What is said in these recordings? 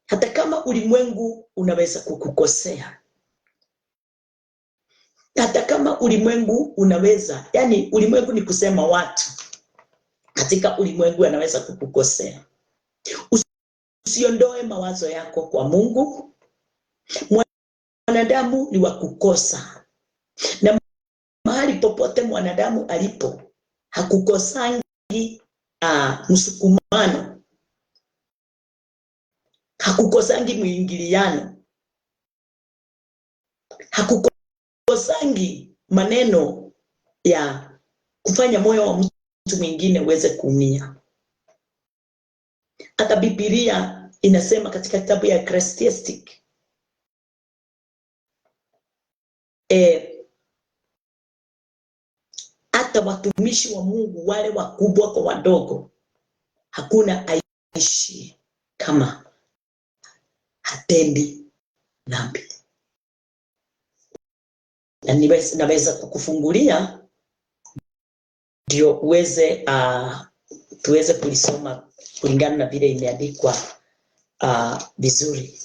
Hata kama ulimwengu unaweza kukukosea, hata kama ulimwengu unaweza, yani ulimwengu ni kusema watu katika ulimwengu anaweza kukukosea, usiondoe mawazo yako kwa Mungu. Mwanadamu ni wa kukosa, na mahali popote mwanadamu alipo hakukosangi msukumano, hakukosangi mwingiliano, hakukosangi maneno ya kufanya moyo wa mtu mwingine uweze kuumia. Hata Biblia inasema katika kitabu ya Ecclesiastic, hata watumishi wa Mungu wale wakubwa kwa wadogo, hakuna aishi kama hatendi dhambi. Na naweza kukufungulia ndio uweze tuweze kulisoma kulingana na vile imeandikwa vizuri.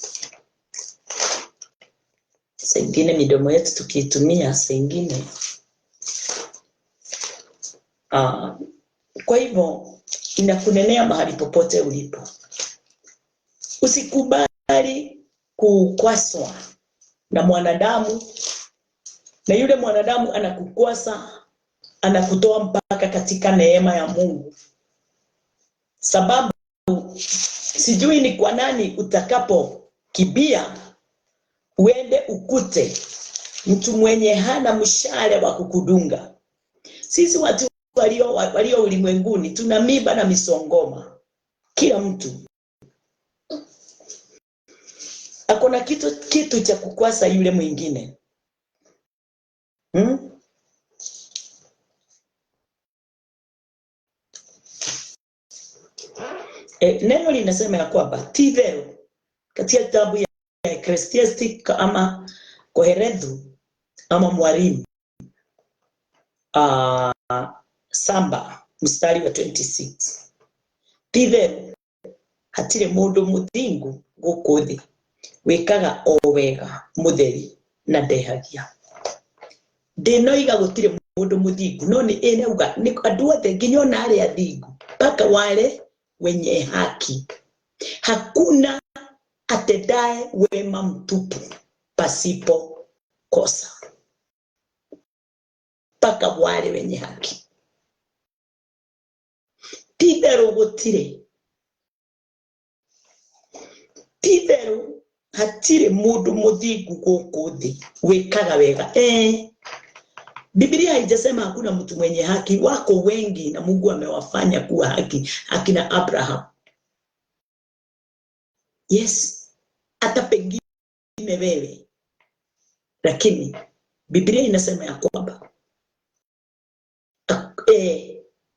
Sengine midomo yetu tukiitumia sengine. Kwa hivyo inakunenea mahali popote ulipo. Usikubali kukwaswa na mwanadamu, na yule mwanadamu anakukwasa, anakutoa mpaka katika neema ya Mungu. Sababu sijui ni kwa nani utakapo kibia uende ukute mtu mwenye hana mshale wa kukudunga. Sisi watu walio ulimwenguni tuna miba na misongoma. Kila mtu akona kitu cha kukwasa yule mwingine. Neno linasema ya kwamba Tivero katika kitabu ya Ecclesiastic ama Koherethu ama Mwalimu samba mstari wa 26. Tivero hatire mundu muthingu gukuthi wikaga o wega mutheri na ndehagia. Ndinoiga gutire mundu muthingu, no ni enauga ni andu othe nginya ona aria athingu mpaka wale wenye haki. Hakuna atendaye wema mtupu pasipo kosa, mpaka wale wenye haki. Tivero gutire, tivero hatire mundu muthingu guku thi wikaga wega. Biblia haijasema hakuna mtu mwenye haki. Wako wengi na Mungu amewafanya kuwa haki, akina Abraham. Yes, hata pengine wewe. Lakini Biblia inasema ya kwamba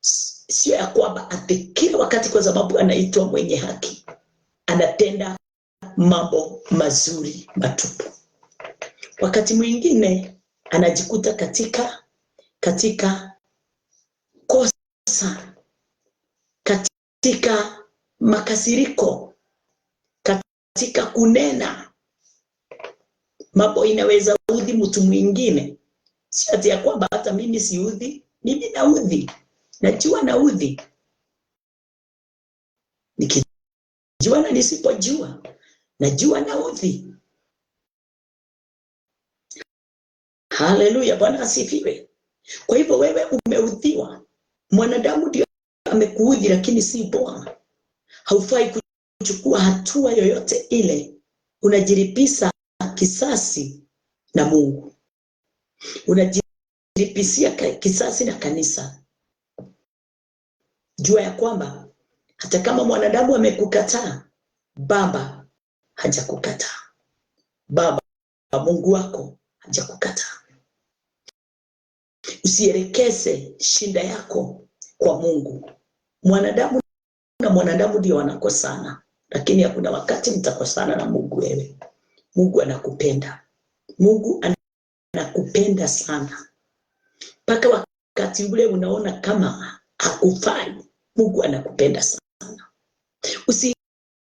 sio ya kwamba ati kila wakati kwa sababu anaitwa mwenye haki anatenda mambo mazuri matupu. Wakati mwingine anajikuta katika kosa, katika makasiriko, katika kunena mambo inaweza udhi mtu mwingine. Si ati ya kwamba hata mimi siudhi, mimi naudhi. Najua naudhi, nikijua na nisipojua najua naudhi. Haleluya, Bwana asifiwe. Kwa hivyo wewe umeudhiwa, mwanadamu ndio amekuudhi, lakini si Bwana. Haufai kuchukua hatua yoyote ile. Unajiripisa kisasi na Mungu, unajiripisia kisasi na kanisa. Jua ya kwamba hata kama mwanadamu amekukataa, Baba hajakukataa. Baba Mungu wako hajakukataa. Usielekeze shinda yako kwa Mungu. Mwanadamu na mwanadamu ndio wanakosana, lakini hakuna wakati mtakosana na Mungu wewe. Mungu anakupenda. Mungu anakupenda sana. Paka wakati ule unaona kama hakufai, Mungu anakupenda sana.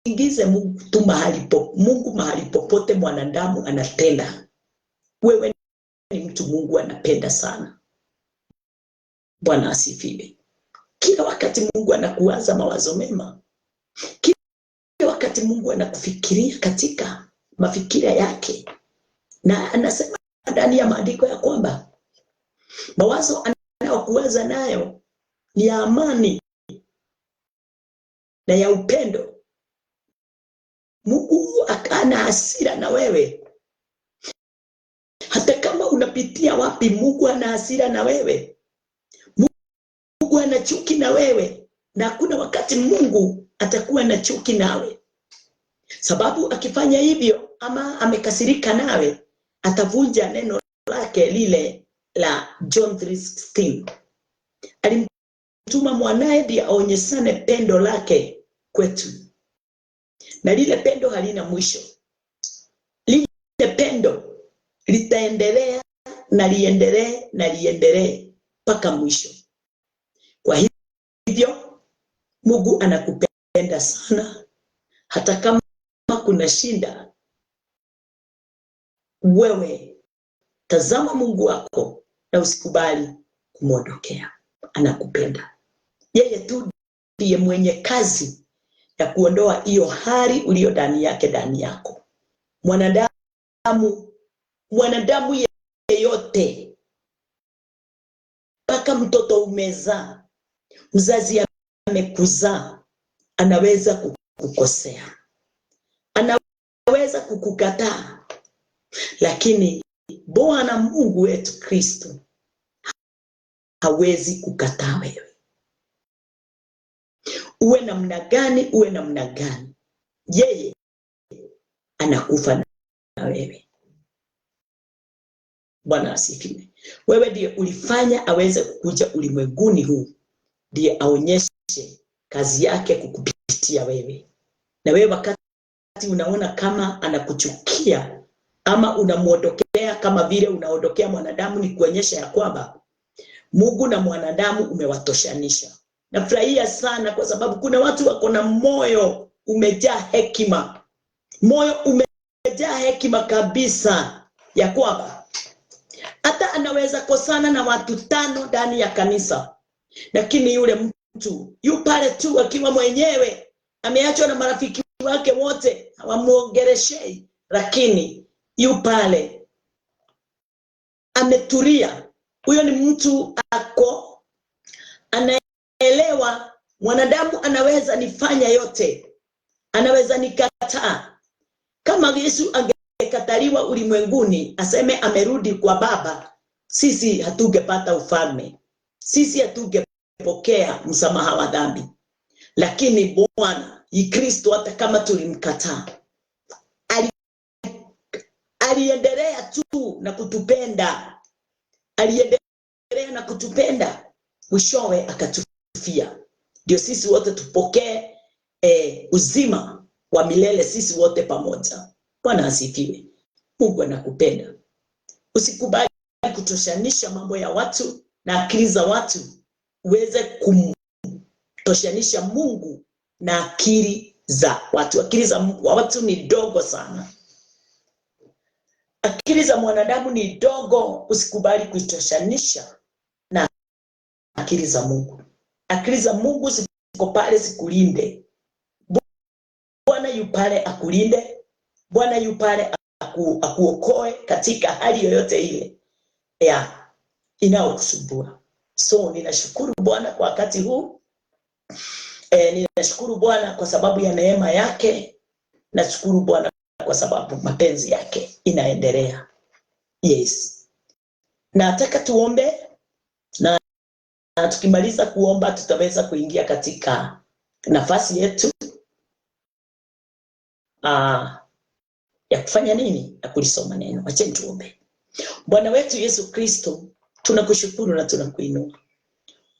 usiingize Mungu mahali popote mwanadamu anatenda. Wewe ni mtu Mungu anapenda sana. Bwana asifiwe. Kila wakati Mungu anakuwaza mawazo mema. Kila wakati Mungu anakufikiria katika mafikira yake. Na anasema ndani ya maandiko ya kwamba mawazo anayokuwaza nayo ni ya amani na ya upendo. Mungu ana hasira na wewe. Hata kama unapitia wapi, Mungu ana hasira na wewe. Mungu ana chuki na wewe. Na hakuna wakati Mungu atakuwa na chuki nawe. Sababu akifanya hivyo ama amekasirika nawe, atavunja neno lake lile la John 3:16. Alimtuma mwanae ndiye aonyeshane pendo lake kwetu. Na lile pendo halina mwisho. Lile pendo litaendelea na liendelee na liendelee mpaka mwisho. Kwa hivyo Mungu anakupenda sana. Hata kama kuna shinda, wewe tazama Mungu wako na usikubali kumwondokea. Anakupenda. Yeye tu ndiye mwenye kazi ya kuondoa hiyo hali ulio ndani yake ndani yako. Mwanadamu yeyote, mpaka mtoto umezaa, mzazi amekuzaa, anaweza kukukosea, anaweza kukukataa, lakini Bwana Mungu wetu Kristo hawezi kukataa wewe. Uwe namna gani, yeye anakufa na wewe. Bwana asifiwe. Wewe ndiye ulifanya aweze kukuja ulimwenguni huu, ndiye aonyeshe kazi yake kukupitia wewe. Na wewe wakati unaona kama anakuchukia ama unamuondokea kama vile unaondokea mwanadamu, ni kuonyesha ya kwamba Mungu na mwanadamu umewatoshanisha. Nafurahia sana kwa sababu kuna watu wako na moyo umejaa hekima. Moyo umejaa hekima kabisa ya kwamba hata anaweza kosana na watu 5 ndani ya kanisa, lakini yule mtu yu pale tu akiwa mwenyewe, ameachwa na marafiki wake wote, hawamuongeleshei, lakini yu pale ametulia. Huyo ni mtu ako anaelewa mwanadamu anaweza nifanya yote, anaweza nikataa. Kama Yesu angekataliwa ulimwenguni, aseme amerudi kwa Baba, sisi hatungepata ufalme, sisi hatungepokea msamaha wa dhambi. Lakini Bwana Kristo, hata kama tulimkataa, aliendelea tu na kutupenda. Aliendelea na kutupenda, mwishowe akatufia. Ndio sisi wote tupokee uzima wa milele, sisi wote pamoja. Bwana asifiwe. Mungu anakupenda. Usikubali kutoshanisha mambo ya watu na akili za watu, uweze kumtoshanisha Mungu na akili za watu. Akili za watu ni dogo sana. Akili za mwanadamu ni dogo. Usikubali kuitoshanisha na akili za Mungu. Akili za Mungu ziko pale zikulinde. Bwana yu pale akulinde. Bwana yu pale akuokoe katika hali yoyote ile ya inayokusumbua. So ninashukuru Bwana kwa wakati huu. Ninashukuru Bwana kwa sababu ya neema yake. Nashukuru Bwana kwa sababu mapenzi yake inaendelea. Yes. Nataka tuombe, na tukimaliza kuomba tutaweza kuingia katika nafasi yetu ya kufanya nini? Ya kulisoma neno. Acha tuombe. Bwana wetu Yesu Kristo, tunakushukuru na tunakuinua.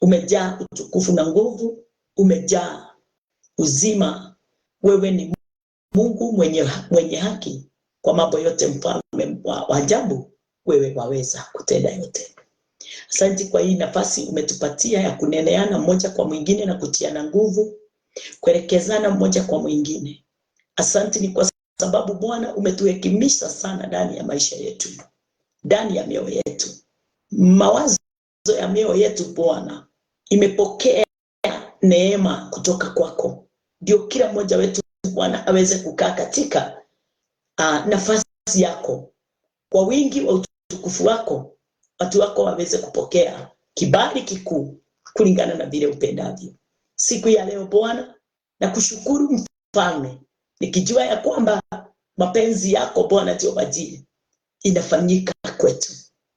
Umejaa utukufu na nguvu, umejaa uzima. Wewe ni Mungu mwenye haki kwa mambo yote, mfalme wa ajabu. Wewe waweza kutenda yote. Asante kwa hii nafasi umetupatia ya kuneneana mmoja kwa mwingine na kutiana nguvu, kuelekezana mmoja kwa mwingine. Asante ni kwa sababu Bwana umetuhekimisha sana ndani ya maisha yetu, ndani ya mioyo yetu. Mawazo ya mioyo yetu Bwana imepokea neema kutoka kwako. Ndio kila mmoja wetu Bwana aweze kukaa katika nafasi yako. Kwa wingi wa utukufu wako, watu wako waweze kupokea kibali kikuu kulingana na vile upendavyo. Siku ya leo Bwana, na kushukuru Mfalme, nikijua ya kwamba mapenzi yako Bwana Jehova Jireh inafanyika kwetu.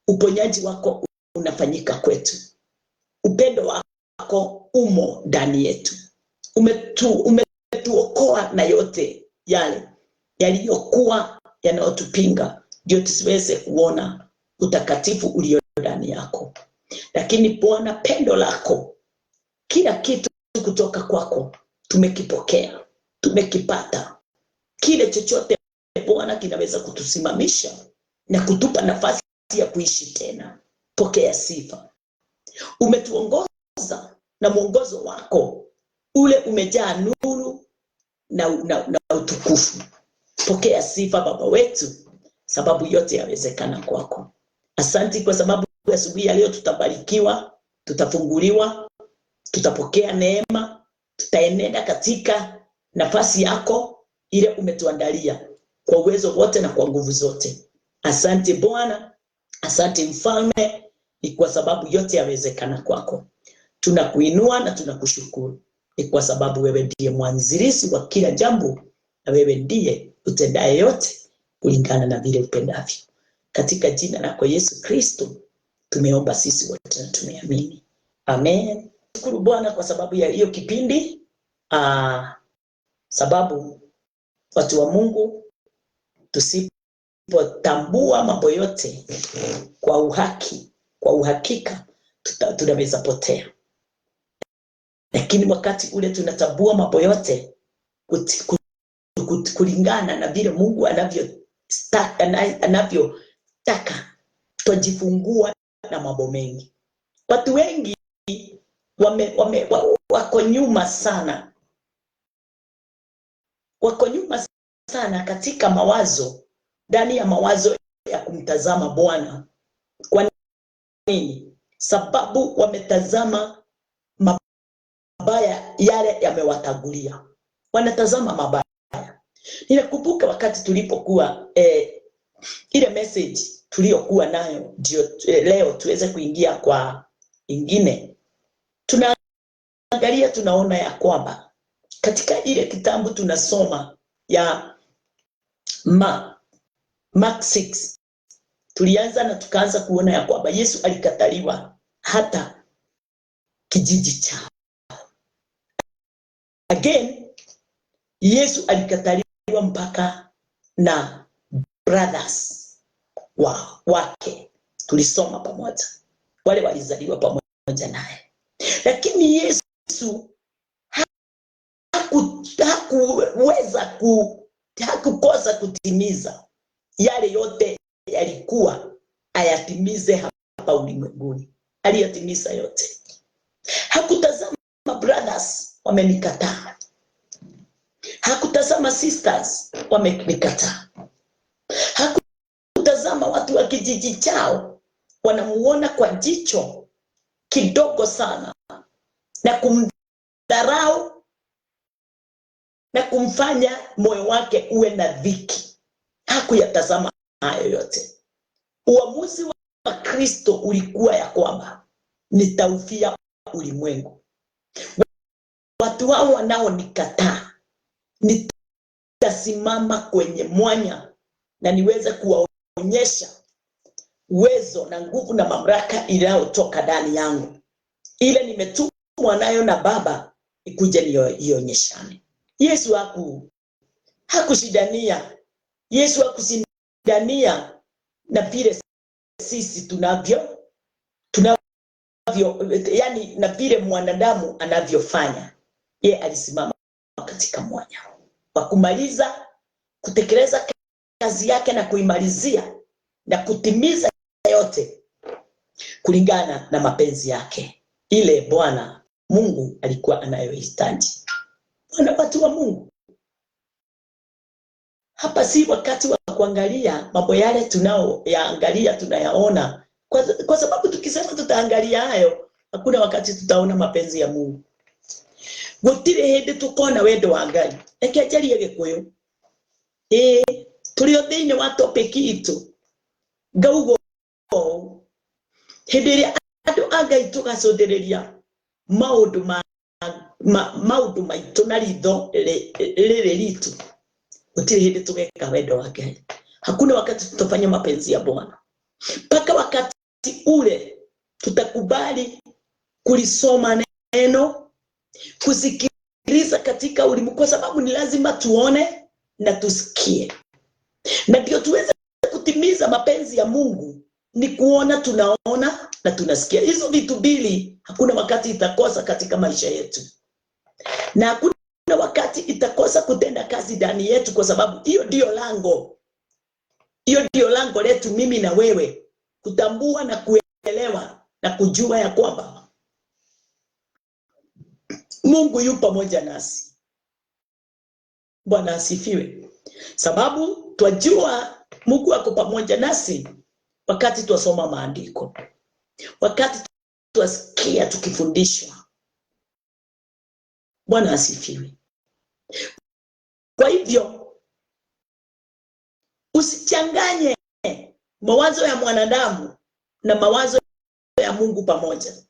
Uponyaji wako unafanyika kwetu. Upendo wako umo ndani yetu. Umetuokoa na yote yale yaliyokuwa yanayotupinga, ndio tusiweze kuona utakatifu ulio ndani yako. Lakini Bwana, pendo lako, kila kitu kutoka kwako tumekipokea, tumekipata. Kile chochote Bwana kinaweza kutusimamisha na kutupa nafasi ya kuishi tena. Pokea sifa. Umetuongoza na mwongozo wako ule umejaa nuru na utukufu. Pokea sifa Baba wetu, sababu yote yawezekana kwako. Asante kwa sababu asubuhi ya leo tutabarikiwa, tutafunguliwa, tutapokea neema, tutaenenda katika nafasi yako ile umetuandalia kwa uwezo wote na kwa nguvu zote. Asante Bwana, asante Mfalme, ni kwa sababu yote yawezekana kwako. Tunakuinua na tunakushukuru, ni kwa sababu wewe ndiye mwanzilishi wa kila jambo, na wewe ndiye utendaye yote kulingana na vile upendavyo. Katika jina lako Yesu Kristo tumeomba sisi wote na tumeamini. Amen. Shukuru Bwana kwa sababu ya hiyo kipindi. Sababu watu wa Mungu tusipotambua mambo yote kwa uhakika tunaweza potea. Lakini wakati ule tunatambua mambo yote kulingana na vile Mungu anavyotaka, tujifungua na mambo mengi. Watu wengi wako nyuma sana. Wako nyuma sana katika mawazo, ndani ya mawazo ya kumtazama Bwana. Kwa nini? Sababu wametazama mabaya yale yamewatangulia. Wanatazama mabaya. Ninakumbuka wakati tulipokuwa ile message tuliyokuwa nayo ndio leo tuweze kuingia kwa ingine. Tunaangalia, tunaona ya kwamba katika ile kitabu tunasoma ya Mark 6, tulianza na tukaanza kuona ya kwamba Yesu alikataliwa hata kijiji chao. Again, Yesu alikataliwa mpaka na brothers wake. Tulisoma pamoja, wale walizaliwa pamoja naye. Lakini Yesu hakukosa kutimiza yale yote yalikuwa ayatimize hapa ulimwenguni. Aliyatimiza yote. Hakutazama brothers wamenikataa. Hakutazama sisters wamenikataa. Hakutazama watu wa kijiji chao wanamuona kwa jicho kidogo sana na kumdharau na kumfanya moyo wake uwe na dhiki. Hakuyatazama hayo yote. Uamuzi wa Kristo ulikuwa ya kwamba nitaufia ulimwengu. Watu hao wanaonikataa nitasimama kwenye mwanya na niweze kuwaonyesha uwezo na nguvu na mamlaka inayotoka ndani yangu. Ile nimetumwa nayo na Baba ikuje nionyeshane. Yesu hakushindania. Yesu hakushindania na vile sisi tunavyo yani na vile mwanadamu anavyofanya. Yeye alisimama katika mwanya wa kumaliza kutekeleza kazi yake na kuimalizia na kutimiza yote kulingana na mapenzi yake, ile Bwana Mungu alikuwa anayohitaji. Wana watu wa Mungu, hapa si wakati wa kuangalia mambo yale tunayoangalia tunayaona, kwa sababu tukisema tutaangalia hayo, hakuna wakati tutaona mapenzi ya Mungu. Gutire hindi tukona wendo wa Ngai. Reke njarie Gikuyu. Turi thiini wa topic itu. Ngaugo hindi ria andu a Ngai tugacundiria maundu maitu na ritho riri ritu. Gutire hindi tugeka wendo wa Ngai. Hakuna wakati tutafanya mapenzi ya Bwana. Mpaka wakati ule tutakubali kulisoma neno, kusikiliza katika ulimwengu, kwa sababu ni lazima tuone na tusikie. Na ndio tuweze kutimiza mapenzi ya Mungu, ni kuona, tunaona na tunasikia. Hizo vitu mbili hakuna wakati itakosa katika maisha yetu. Na hakuna wakati itakosa kutenda kazi ndani yetu, kwa sababu hiyo ndio lango. Hiyo ndio lango letu mimi na wewe, kutambua na kuelewa na kujua ya kwamba Mungu yu pamoja nasi. Bwana asifiwe. Sababu twajua Mungu ako pamoja nasi wakati twasoma maandiko, wakati twasikia tukifundishwa. Bwana asifiwe. Kwa hivyo usichanganye mawazo ya mwanadamu na mawazo ya Mungu pamoja.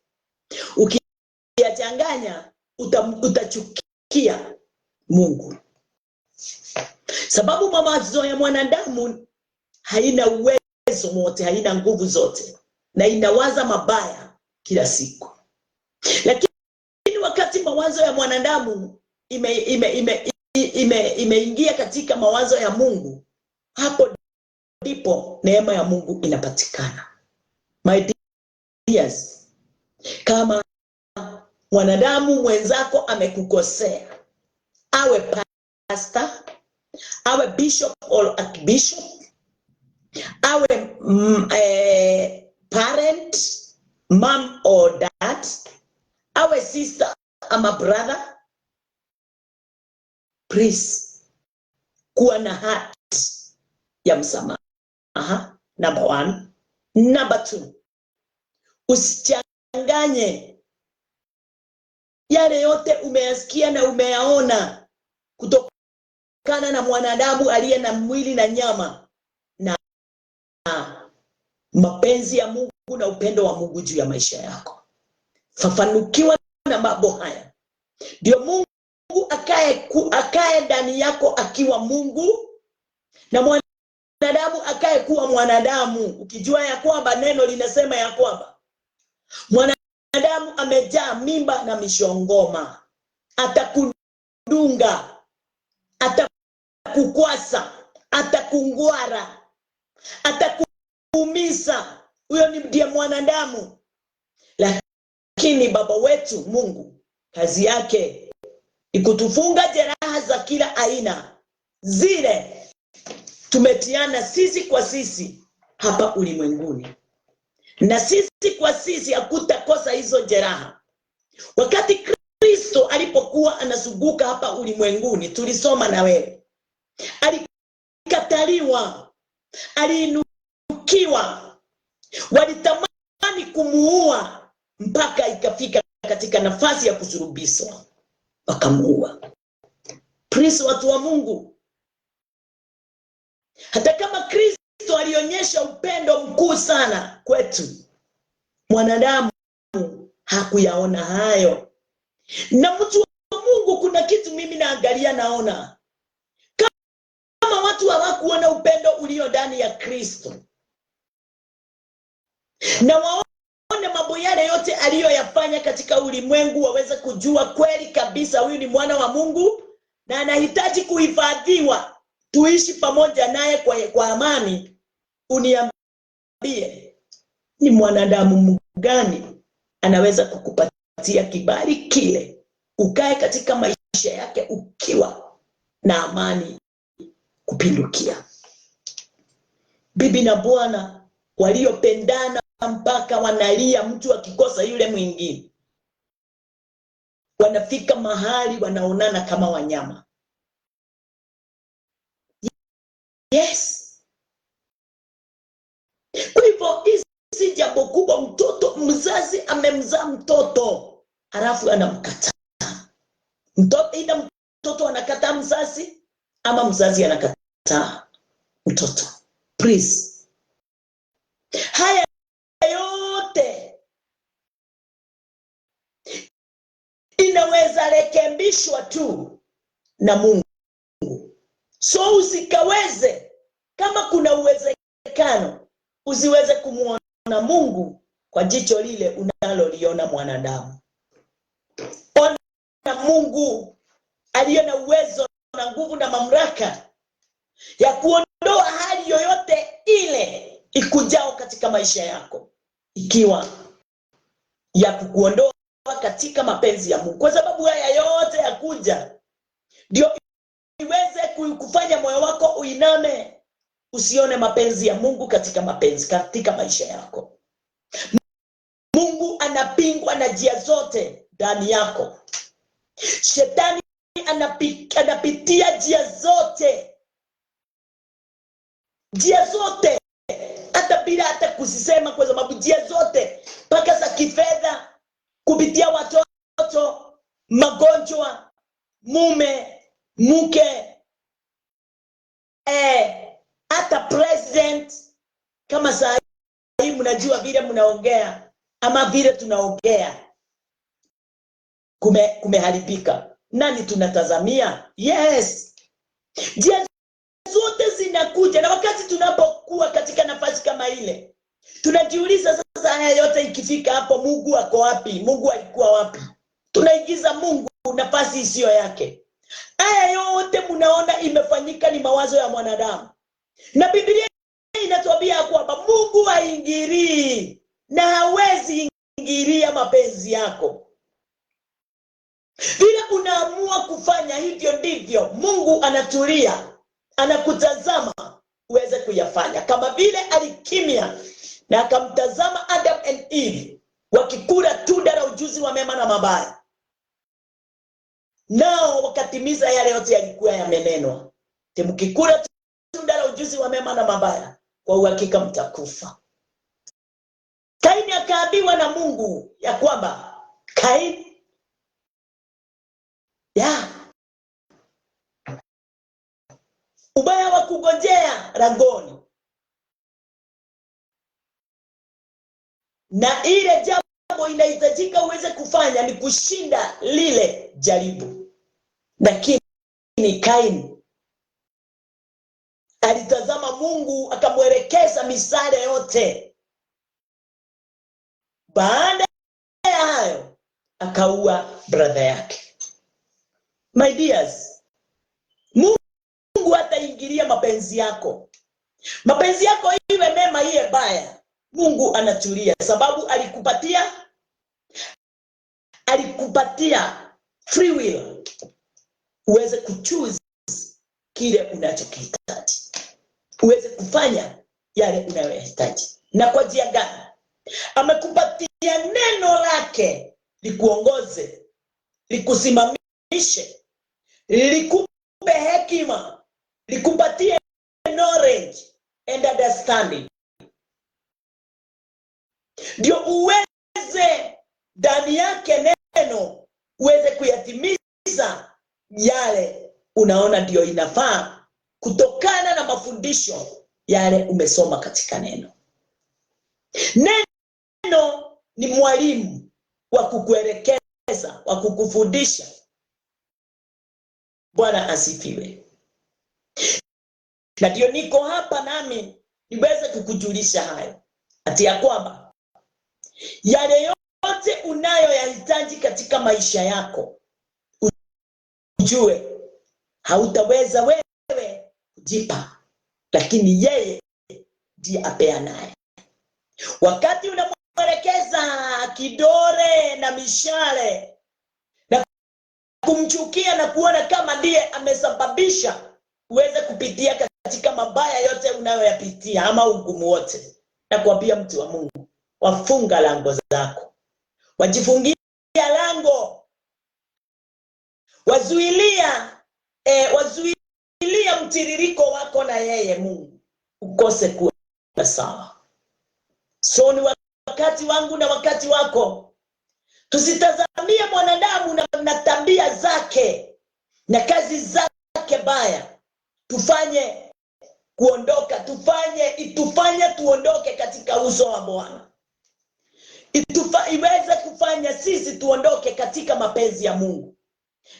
Ukiyachanganya utachukia Mungu. Sababu mawazo ya mwanadamu haina uwezo wote, haina nguvu zote, na inawaza mabaya kila siku. Lakini wakati mawazo ya mwanadamu imeingia katika mawazo ya Mungu, hapo ndipo neema ya Mungu inapatikana. My dears, kama mwanadamu mwenzako amekukosea, awe pastor, awe bishop or archbishop, awe parent, mom or dad, awe sister ama brother, please kuwa na heart ya msamaha. Number 1. Number 2, usichanganye yale yote umeyasikia na umeyaona kutokana na mwanadamu aliye na mwili na nyama na mapenzi ya Mungu na upendo wa Mungu juu ya maisha yako. Fafanukiwa na mambo haya, ndio Mungu akae ndani yako akiwa Mungu, na mwanadamu akae kuwa mwanadamu, ukijua ya kwamba neno linasema ya kwamba mwanadamu amejaa mimba na mishongoma. Atakudunga, atakukwasa, atakungwara, atakuumiza. Huyo ni ndiye mwanadamu. Lakini Baba wetu Mungu, kazi yake ni kutufunga jeraha za kila aina, zile tumetiana sisi kwa sisi hapa ulimwenguni. Na sisi kwa sisi hakutakosa hizo jeraha. Wakati Kristo alipokuwa anazunguka hapa ulimwenguni, tulisoma na wewe, alikataliwa, aliinukiwa, walitamani kumuua, mpaka ikafika katika nafasi ya kusulubishwa, wakamuua. Kristo, watu wa Mungu, hata kama Kristo alionyesha upendo mkuu sana kwetu, mwanadamu hakuyaona hayo. Na mtu wa Mungu, kuna kitu mimi naangalia, naona kama watu hawakuona upendo ulio ndani ya Kristo, na waone mambo yale yote aliyoyafanya katika ulimwengu, waweze kujua kweli kabisa huyu ni mwana wa Mungu na anahitaji kuhifadhiwa, tuishi pamoja naye kwa amani. Uniambie, ni mwanadamu gani anaweza kukupatia kibali kile ukae katika maisha yake ukiwa na amani kupindukia? Bibi na bwana waliopendana mpaka wanalia mtu akikosa yule mwingine, wanafika mahali wanaonana kama wanyama. Yes. Kwa hivyo si jambo kubwa. Mtoto, mzazi amemzaa mtoto halafu anamkataa mtoto. Ida mtoto anakataa mzazi ama mzazi anakataa mtoto. Please, haya yote inaweza rekebishwa tu na Mungu. So usikaweze, kama kuna uwezekano, usiweze kumuona Mungu kwa jicho lile unaloliona mwanadamu. Ona Mungu aliye na uwezo na nguvu na mamlaka ya kuondoa hali yoyote ile ikujao katika maisha yako, ikiwa ya kukuondoa katika mapenzi ya Mungu. Kwa sababu haya yote yakuja ndio iweze kufanya moyo wako uiname, usione mapenzi ya Mungu katika maisha yako. Mungu anapingwa na njia zote ndani yako. Shetani anapitia njia zote, hata bila hata kusisema, kwa sababu njia zote, mpaka za kifedha, kupitia watoto, magonjwa, mume, mke, hata president. Kama saa hii mnajua vile mnaongea ama vile tunaongea kumeharibika. Nani tunatazamia? Yes, njia zote zinakuja, na wakati tunapokuwa katika nafasi kama ile, tunajiuliza sasa, haya yote ikifika hapo, Mungu ako wapi? Mungu alikuwa wapi? Tunaigiza Mungu nafasi isiyo yake. Haya yote mnaona imefanyika ni mawazo ya mwanadamu, na Biblia inatuambia kwamba Mungu haingilii na hawezi ingilia mapenzi yako. Vile unaamua kufanya hivyo, ndivyo Mungu anatulia, anakutazama uweze kuyafanya. Kama vile alikimya na akamtazama Adam and Eve wakikula tunda la ujuzi wa mema na mabaya, nao wakatimiza yale yote yalikuwa yamenenwa. Mkikula tunda la ujuzi wa mema na mabaya, kwa uhakika mtakufa. Kaini akaambiwa na Mungu ya kwamba, Kaini, ubaya wa kugojea langoni, na ile jambo inahitajika uweze kufanya ni kushinda lile jaribu. Lakini Kaini alitazama Mungu, akamwelekeza misaada yote. Baada ya hayo akaua brother yake. My dears, Mungu hataingilia mapenzi yako. Mapenzi yako iwe mema iwe baya, Mungu anatulia, sababu alikupatia free will uweze kuchoose kile unachokihitaji, uweze kufanya yale unayohitaji. Na kwa njia gani? Amekupatia neno lake likuongoze, likusimamishe, likupe hekima, likupatie knowledge and understanding, ndio uweze ndani yake neno uweze kuyatimiza yale unaona ndio inafaa kutokana na mafundisho yale umesoma katika neno. Neno ni mwalimu wa kukuelekeza, wa kukufundisha. Bwana asifiwe. Na ndio niko hapa nami niweze kukujulisha hayo, ati ya kwamba yale yote unayoyahitaji katika maisha yako, ujue hautaweza wewe kujipa, lakini yeye ndiye apeanaye. Wakati unamwelekeza kidole na mishale na kumchukia na kuona kama ndiye amesababisha uweze kupitia katika mabaya yote unayoyapitia ama ugumu wote, na kuambia mtu wa Mungu, wafunga lango zako, wajifungia lango, wazuilia kuzuia mtiririko wako na yeye Mungu ukose kuwa sawa. So ni wakati wangu na wakati wako, tusitazamie mwanadamu na tabia zake na kazi zake baya tufanye kuondoka, itufanye tuondoke katika uso wa Bwana. Iweze kufanya sisi tuondoke katika mapenzi ya Mungu.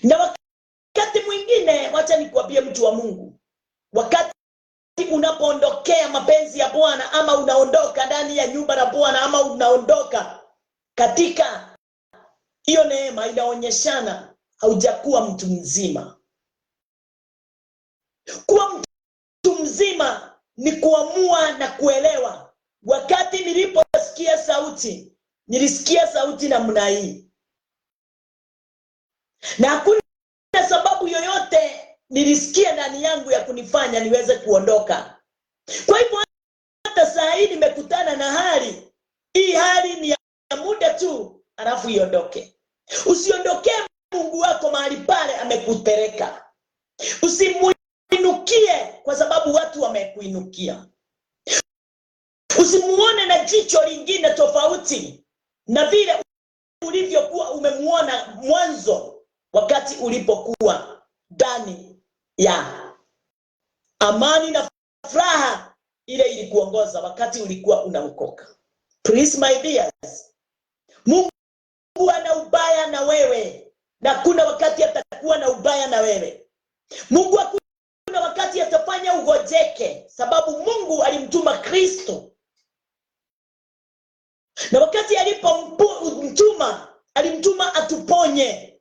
Na wakati mwingine, wacha nikuambie mtu wa Mungu, wakati unapoondokea mapenzi ya Bwana, ama unaondoka ndani ya nyumba la Bwana, ama unaondoka katika hiyo neema, inaonyeshana haujakuwa mtu mzima. Kuwa mtu mzima ni kuamua na kuelewa. Wakati niliposikia sauti, nilisikia sauti namna hii, na hakuna sababu yoyote nilisikia ndani yangu ya kunifanya niweze kuondoka. Kwa hivyo hata saa hii nimekutana na hali ni ya muda tu, alafu iondoke. Usiondokee Mungu wako mahali pale amekupeleka. Usimuinukie kwa sababu watu wamekuinukia. Usimuone na jicho lingine tofauti na vile ulivyokuwa umemuona mwanzo, wakati ulipokuwa ndani ya amani na furaha ile ilikuongoza wakati ulikuwa unaokoka. Please my dears, Mungu ana ubaya na wewe, na kuna wakati atakuwa na ubaya na wewe. Mungu kuna wakati atafanya ugojeke, sababu Mungu alimtuma Kristo. Na wakati alipomtuma, alimtuma atuponye.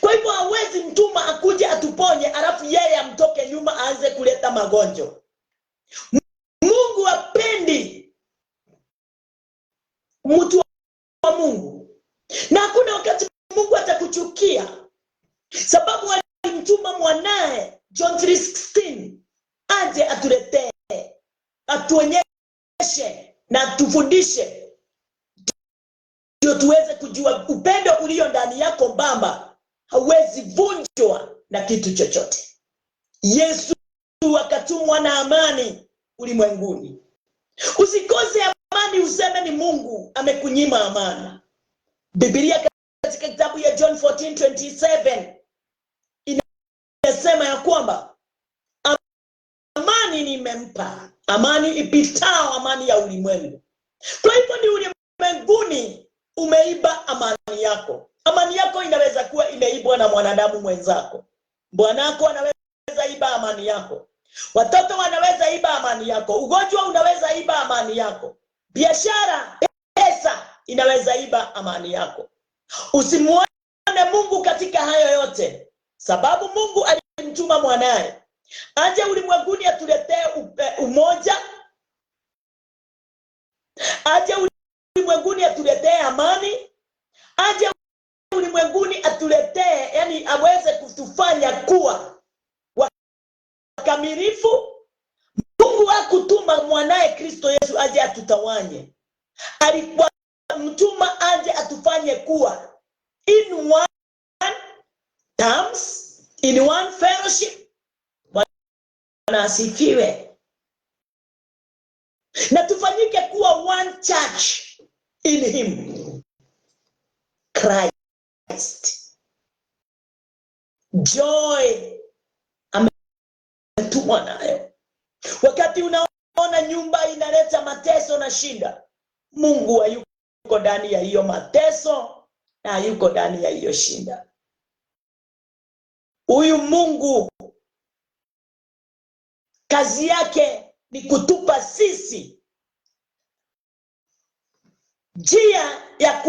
Kwa hivyo hawezi mtuma akuje atuponye alafu yeye amtoke nyuma aanze kuleta magonjwa. Mungu hapendi mtu wa Mungu. Na hakuna wakati Mungu atakuchukia, sababu alimtuma mwanae John 3:16 aje atuletee, atuonyeshe na atufundishe, ndio tuweze kujua upendo ulio ndani yako mbamba hauwezi vunjwa na kitu chochote. Yesu akatumwa na amani ulimwenguni. Usikose amani useme ni Mungu amekunyima amani. Biblia katika kitabu ya John 14:27 inasema ya kwamba amani nimempa, amani ipitao amani ya ulimwengu. Kwa hivyo ni ulimwenguni umeiba amani yako. Amani yako inaweza kuwa imeibwa na mwanadamu mwenzako. Bwanako anaweza iba amani yako. Watoto wanaweza iba amani yako. Ugonjwa unaweza iba amani yako. Biashara, pesa inaweza iba amani yako. Usimuone Mungu katika hayo yote, sababu Mungu alimtuma mwanae aje ulimwenguni atuletee umoja, aje ulimwenguni atuletee amani, aje ulimwenguni atuletee, yani aweze kutufanya kuwa wakamilifu. Mungu hakutuma mwanae Kristo Yesu aje atutawanye. Alikuwa mtuma aje atufanye kuwa in one terms, in one fellowship. Bwana asifiwe. Na tufanyike kuwa one church in him, Christ. Joy ametumwa nayo. Wakati unaona nyumba inaleta mateso na shida, Mungu hayuko ndani ya hiyo mateso na hayuko ndani ya hiyo shida. Huyu Mungu kazi yake ni kutupa sisi njia ya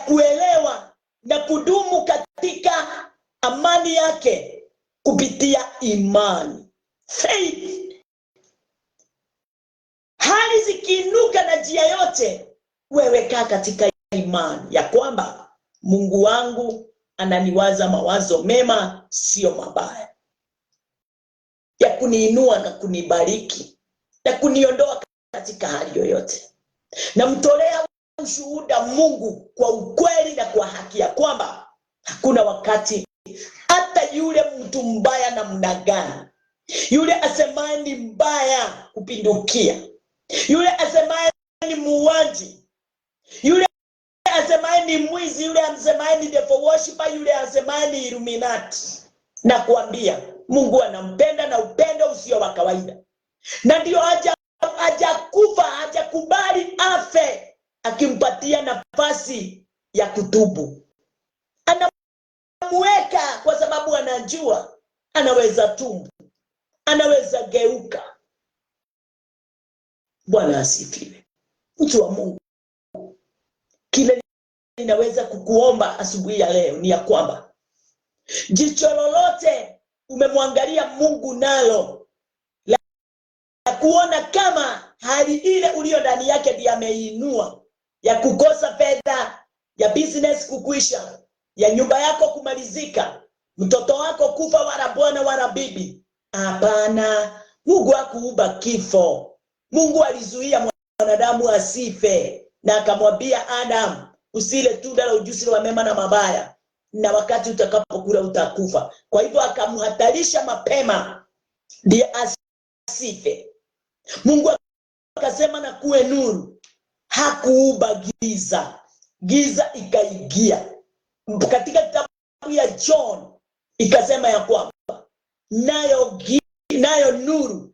kuelewa na kudumu katika amani yake kupitia imani, faith. Hali zikiinuka na njia yote, wewe kaa katika imani ya kwamba Mungu wangu ananiwaza mawazo mema, sio mabaya, ya kuniinua na kunibariki na kuniondoa katika hali yoyote. Na mtolea ushuhuda Mungu kwa ukweli na kwa haki ya kwamba hakuna wakati hata yule mtu mbaya namna gani, yule asemaye ni mbaya kupindukia, yule asemaye ni muuaji, yule asemaye ni mwizi, yule asemaye ni devil worshiper, yule asemaye ni Illuminati. Na kuambia Mungu anampenda na upendo usio wa kawaida, na ndio hajakufa, hajakubali afe, akimpatia nafasi ya kutubu. Anamweka kwa sababu anajua anaweza tubu, anaweza geuka. Bwana asifiwe. Mtu wa Mungu, kile ninaweza kukuomba asubuhi ya leo ni ya kwamba jicho lolote umemwangalia Mungu nalo la kuona kama hali ile ulio ndani yake ndiye ameinua, ya kukosa fedha, ya business kukwisha, ya nyumba yako kumalizika, mtoto wako kufa, wala bwana wala bibi. Hapana, Mungu hakuumba kifo. Mungu alizuia mwanadamu asife, na akamwambia Adam, usile tunda la ujuzi wa mema na mabaya, na wakati utakapokula utakufa. Kwa hivyo akamhatarisha mapema ndiye asife. Mungu akasema na kuwe nuru. Hakuumba giza, giza ikaingia. Katika kitabu ya John ikasema ya kwamba nayo nuru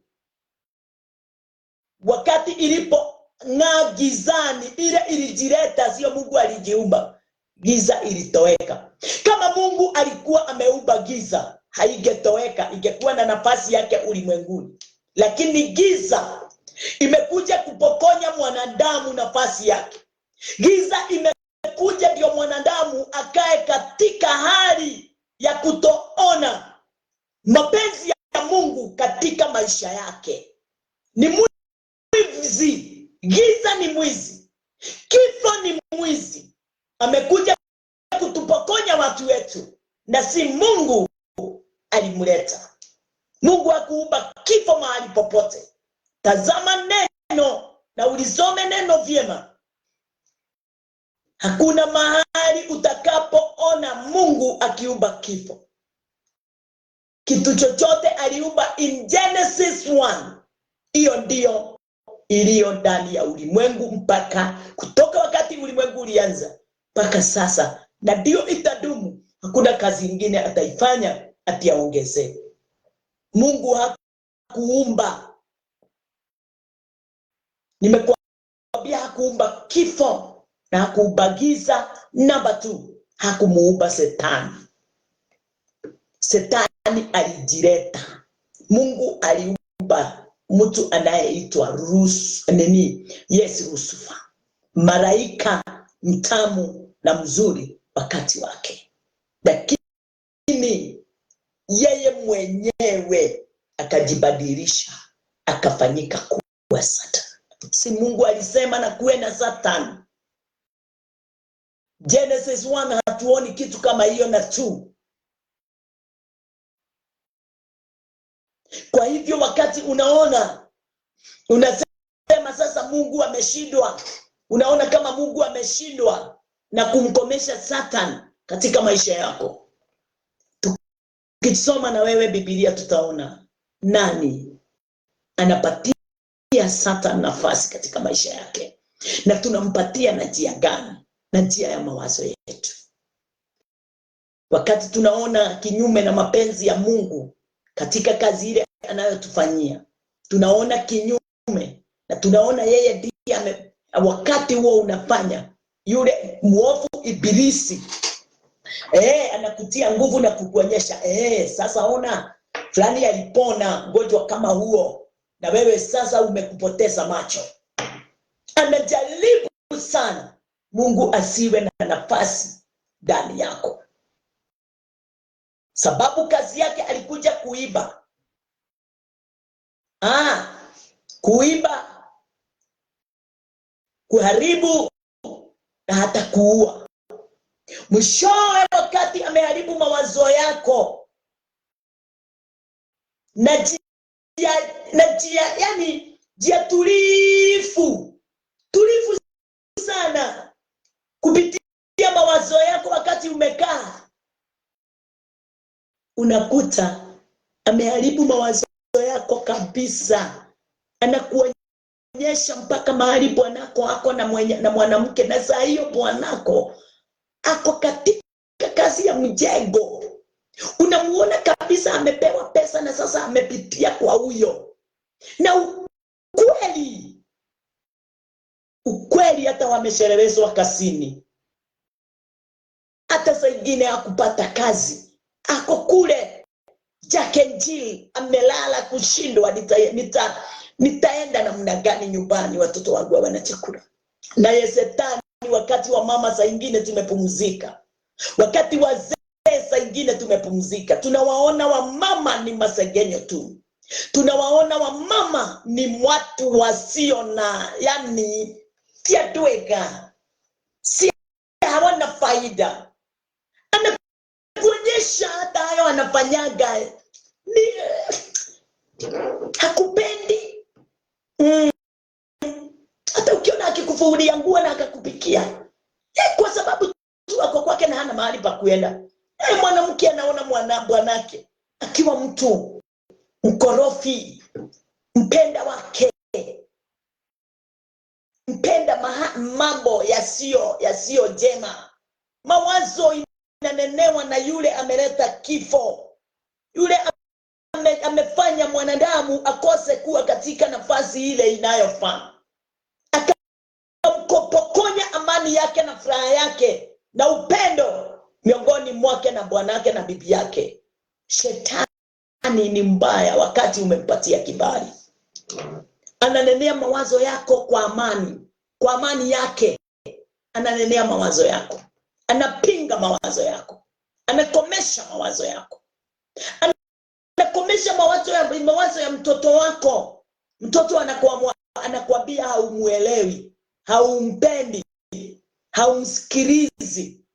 wakati ilipong'aa gizani, ile ilijileta, sio Mungu alijiumba. Giza ilitoweka. Kama Mungu alikuwa ameumba giza, haigetoweka, ingekuwa na nafasi yake ulimwenguni. Lakini giza imekuja kupokonya mwanadamu nafasi yake. Giza imekuja ndio mwanadamu akae katika hali ya kutoona mapenzi ya Mungu katika maisha yake. Ni mwizi, giza ni mwizi, kifo ni mwizi. Amekuja kutupokonya watu wetu, na si Mungu alimleta. Mungu hakuumba kifo mahali popote. Tazama neno na ulisome neno vyema. Hakuna mahali utakapoona Mungu akiumba kifo. Kitu chochote aliumba in Genesis 1. Hiyo ndio iliyo ndani ya ulimwengu, mpaka kutoka wakati ulimwengu ulianza mpaka sasa, na ndio itadumu. Hakuna kazi nyingine ataifanya atiaongezee. Mungu hakuumba, nimekuambia, hakuumba kifo na hakuumba giza. Namba 2, hakumuumba Setani. Setani alijileta. Mungu aliumba mtu anayeitwa Lucifer, malaika mtamu na mzuri wakati wake, lakini yeye mwenyewe akajibadilisha, akafanyika kuwa Satan. Si Mungu alisema na kuwe na Satan? Genesis 1 hatuoni kitu kama hiyo, na 2. Kwa hivyo wakati unasema sasa Mungu ameshindwa, unaona kama Mungu ameshindwa na kumkomesha Satan katika maisha yako. Tukisoma na wewe Biblia tutaona nani anapatia Satan nafasi katika maisha yake, na tunampatia na njia gani, na njia ya mawazo yetu. Wakati tunaona kinyume na mapenzi ya Mungu katika kazi ile anayotufanyia, tunaona kinyume, na tunaona yeye ndiye wakati huo unafanya yule muovu Ibilisi anakutia nguvu na kukuonyesha sasa ona fulani alipona ugonjwa kama huo, na wewe sasa umekupoteza macho. Anajaribu sana Mungu asiwe na nafasi ndani yako, sababu kazi yake alikuja kuiba. Kuiba, kuharibu na hata kuua. Mwishowe wakati ameharibu mawazo yako na njia tulifu sana kupitia mawazo yako, wakati umekaa unakuta ameharibu mawazo yako kabisa. Anakuonyesha mpaka mahali bwanako ako na mwanamke, na saa hiyo bwanako ako katika kazi ya mjengo. Unamuona kabisa amepewa pesa na sasa amepitia kwa huyo. Na ukweli hata wameshereheshwa kasini. Hata saa ingine hakupata kazi. Ako kule Jack and Jill, amelala kushindwa, nitaenda namna gani nyumbani watoto wangu wana chakula. Na Shetani wakati wa mama saa ingine tumepumzika. Wakati wazee saa ingine tumepumzika. Tunawaona wa mama ni masegenyo tu. Tunawaona wa mama ni watu wasio na, yani tiadwega, si hawana faida. Anakuonyesha hata hayo anafanyaga ni hakupendi. Hata ukiona akikufuria nguo na akakupikia, kwa sababu tu ako kwake na hana mahali pa kuenda. Mwanamke anaona bwanake akiwa mtu mkorofi, mpenda wake, mpenda mambo yasiyo jema. Mawazo inanenewa na yule ameleta kifo. Yule amefanya mwanadamu akose kuwa katika nafasi ile inayofaa. Akampokonya amani yake na furaha yake na upendo miongoni mwake na bwanake na bibi yake. Shetani ni mbaya wakati umempatia kibali. Ananenea mawazo yako kwa amani yake. Ananenea mawazo yako. Anapinga mawazo yako. Anakomesha mawazo yako. Anakomesha mawazo ya mtoto wako. Mtoto anakuambia haumuelewi, haumpendi, haumsikilizi.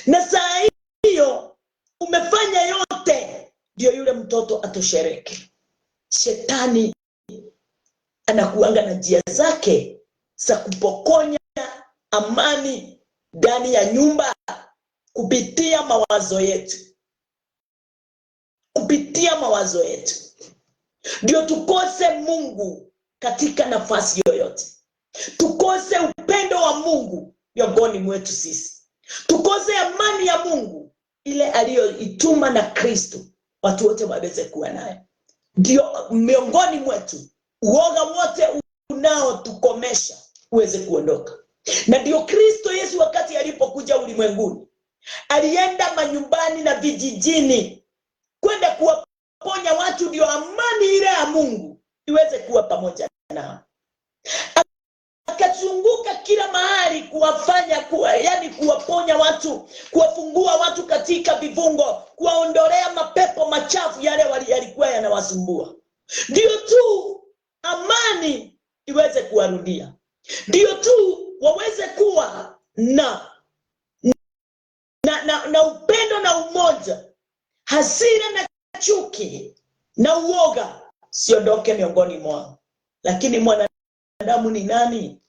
Na saa hiyo umefanya yote ndio yule mtoto atoshereke. Shetani anakuanga na njia zake za kupokonya amani ndani ya nyumba kupitia mawazo yetu. Kupitia mawazo yetu ndio tukose Mungu katika nafasi yoyote. Tukose upendo wa Mungu miongoni mwetu sisi. Tukose amani ya Mungu ile aliyoituma na Kristo watu wote waweze kuwa nayo. Ndio miongoni mwetu uoga wote unaotukomesha uweze kuondoka. Na ndio Kristo Yesu wakati alipokuja ulimwenguni alienda manyumbani na vijijini kwenda kuwaponya watu, ndio amani ile ya Mungu iweze kuwa pamoja nao. Akazunguka kila mahali kuwaponya watu, kuwafungua watu katika vifungo, kuwaondolea mapepo machafu yale yalikuwa yanawasumbua. Ndio tu amani iweze kuwarudia. Ndio tu waweze kuwa na upendo na umoja. Hasira na chuki na uoga siondoke miongoni mwao. Lakini mwanadamu ni nani?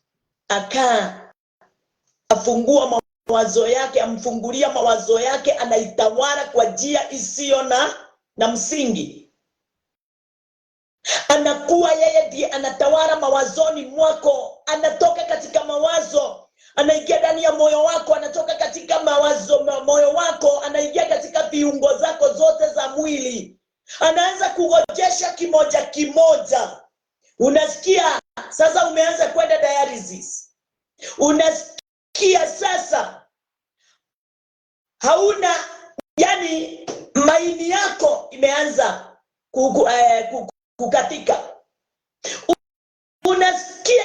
Afungua mawazo yake, amfungulia mawazo yake, anaitawala kwa njia isiyo na msingi. Anakuwa yeye ndiye anatawala mawazoni mwako. Anatoka katika mawazo, anaingia ndani ya moyo wako, anatoka katika moyo wako, anaingia katika viungo zako zote za mwili. Anaanza kugojesha kimoja kimoja. Unasikia sasa umeanza kwenda dialysis. Unasikia sasa hauna, yani maini yako imeanza kukatika. Unasikia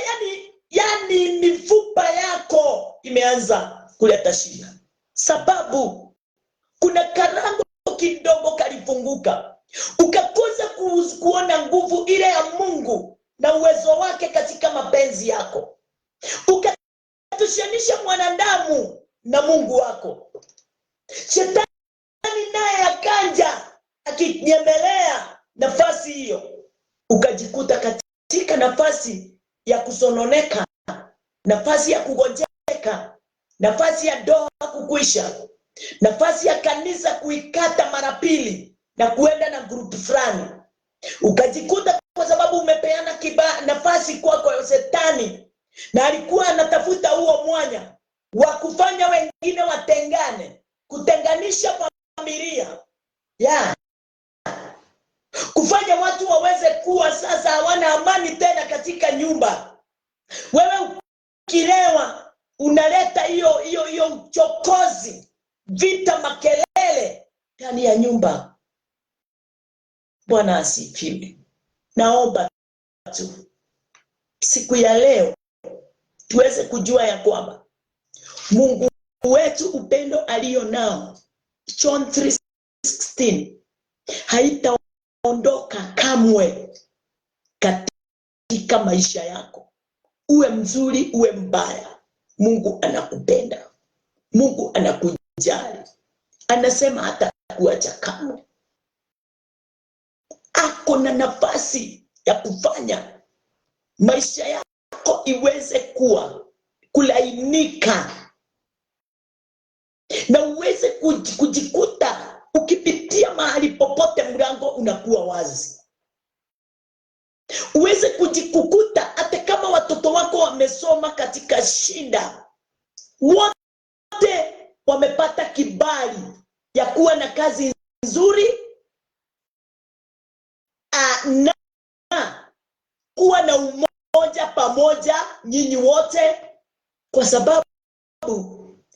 yani mifupa yako imeanza kuleta shida. Sababu kuna karango kidogo kalifunguka. Ukakosa kuona nguvu ile ya Mungu na uwezo wake katika mapenzi yako. Ukatushanisha mwanadamu na Mungu wako. Shetani naye akanja akinyemelea nafasi hiyo. Ukajikuta katika nafasi ya kusononeka, nafasi ya kugonjeka, nafasi ya ndoa kukwisha, nafasi ya kanisa kuikata mara pili, na kuenda na group fulani, ukajikuta kwa sababu umepeana nafasi kwa Shetani, na alikuwa anatafuta huo mwanya wa kufanya wengine watengane, kutenganisha familia, kufanya watu waweze kuwa sasa hawana amani tena katika nyumba. Wewe ukilewa unaleta hiyo uchokozi, vita, makelele ndani ya nyumba. Bwana asifiwe. Naomba tu siku ya leo tuweze kujua ya kwamba Mungu wetu, upendo alio nao, John 3:16, haitaondoka kamwe katika maisha yako. Uwe mzuri, uwe mbaya, Mungu anakupenda, Mungu anakujali, anasema hata kuacha kamwe. Ako na nafasi ya kufanya maisha yako iweze kulainika, na uweze kujikuta ukipitia mahali popote mlango unakuwa wazi. Uweze kujikukuta hata kama watoto wako wamesoma katika shida, wote wamepata kibali ya kuwa na kazi nzuri, na kuwa na umoja pamoja nyinyi wote, kwa sababu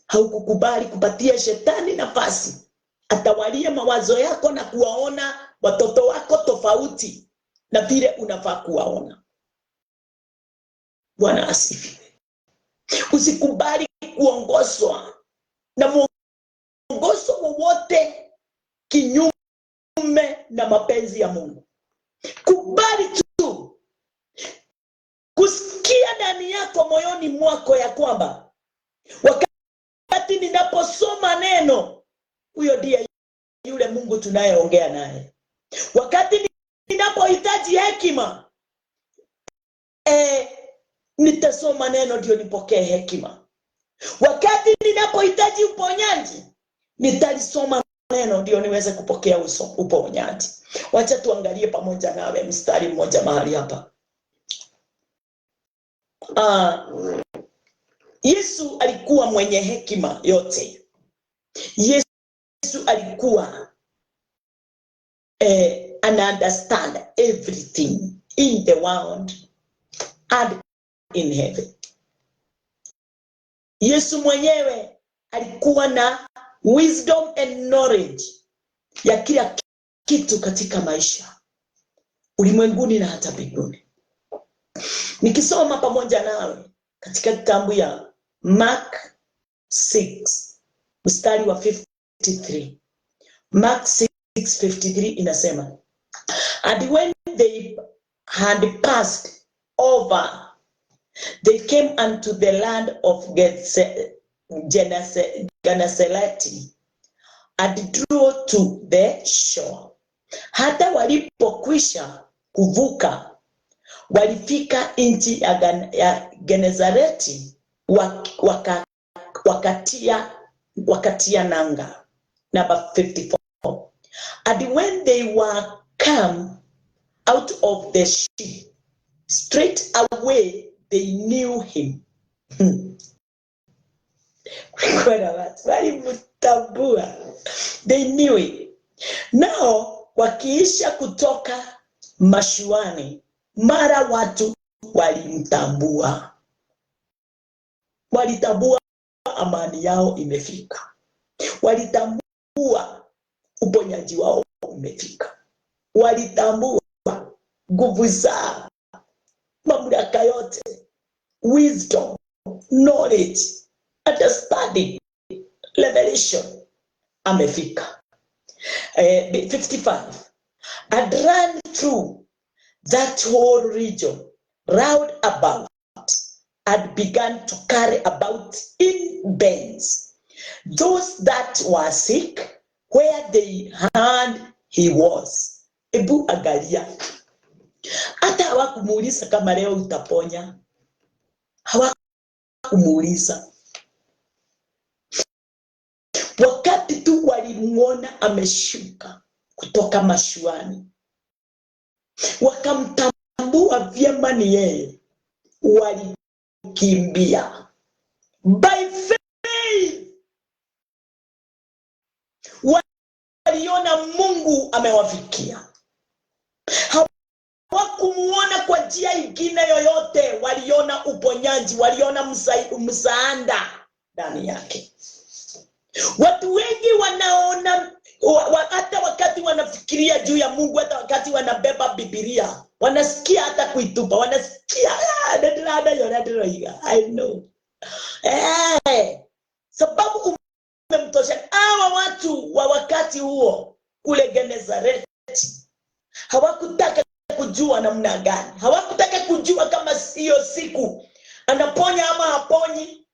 haukukubali kupatia Shetani nafasi atawalie mawazo yako na kuwaona watoto wako tofauti na vile unafaa kuwaona. Bwana asifiwe. Usikubali kuongozwa na mwongozo wowote kinyume na mapenzi ya Mungu. Kubali tu kusikia ndani yako, moyoni mwako, ya kwamba wakati ninaposoma neno, huyo ndiye yule Mungu tunayeongea naye. Wakati ninapohitaji hekima, nitasoma neno ndio nipokee hekima. Wakati ninapohitaji uponyaji, nitalisoma neno ndio niweze kupokea uponyaji. Wacha tuangalie pamoja nawe mstari mmoja mahali hapa. Yesu alikuwa mwenye hekima yote. Yesu alikuwa understand everything in the world and in heaven. Yesu mwenyewe alikuwa na wisdom and knowledge ya kila kitu katika maisha, ulimwenguni na hata mbinguni. Nikisoma pamoja nawe katika kitabu ya Mark 6 mstari wa 53. Mark 6:53 inasema, and when they had passed over, they came unto the land of Gennesaret and drew to the shore. Hata walipokwisha kuvuka, walifika nchi ya Genezareti, wakatia nanga. Number 54. And when they were come out of the ship, straight away they knew him. They knew it. Now wakiisha kutoka mashuani, mara watu walimtambua. Walitambua amani yao imefika. Walitambua uponyaji wao umefika. Walitambua nguvu zao, mamlaka yote, wisdom, knowledge, understanding, revelation amefika. 55. And ran through that whole region round about, and began to carry about in beds those that were sick where they heard he was. Ebu angalia. Hata hawakumuuliza kama leo utaponya. Hawakumuuliza. Wakati tu walimuona ameshuka kutoka mashuani, wakamtambua vyema ni yeye, walikimbia. By faith waliona Mungu amewafikia. Hawakumuona kwa njia ingine yoyote, waliona uponyaji, waliona msaada ndani yake. Watu wengi wanaona hata wakati wanafikiria juu ya Mungu, hata wakati wanabeba Biblia, wanasikia hata kuitupa, wanasikia I know. Sababu umemtosha. Hawa watu wa wakati huo kule Genezareti hawakutaka kujua namna gani, hawakutaka kujua kama hiyo siku anaponya ama haponyi.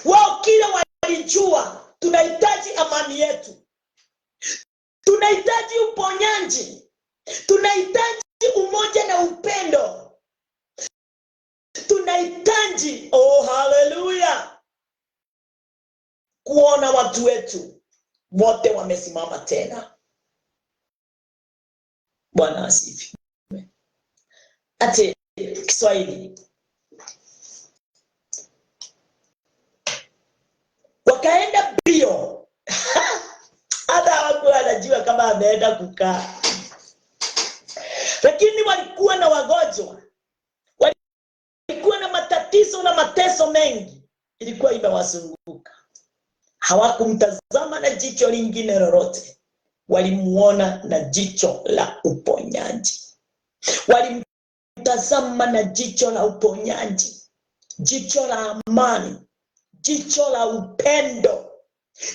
Wao kila walijua, tunahitaji amani yetu, tunahitaji uponyaji, tunahitaji umoja na upendo, tunahitaji haleluya, kuona watu wetu wote wamesimama tena. Bwana asifiwe. Ate Kiswahili. Wakaenda bio. Hata hawakuwa wanajua kama ameenda kukaa. Lakini walikuwa na wagonjwa, walikuwa na matatizo na mateso mengi, ilikuwa imewazunguka. Hawakumtazama na jicho lingine lolote, walimuona na jicho la uponyaji. Walimtazama na jicho la uponyaji, jicho la amani, jicho la upendo,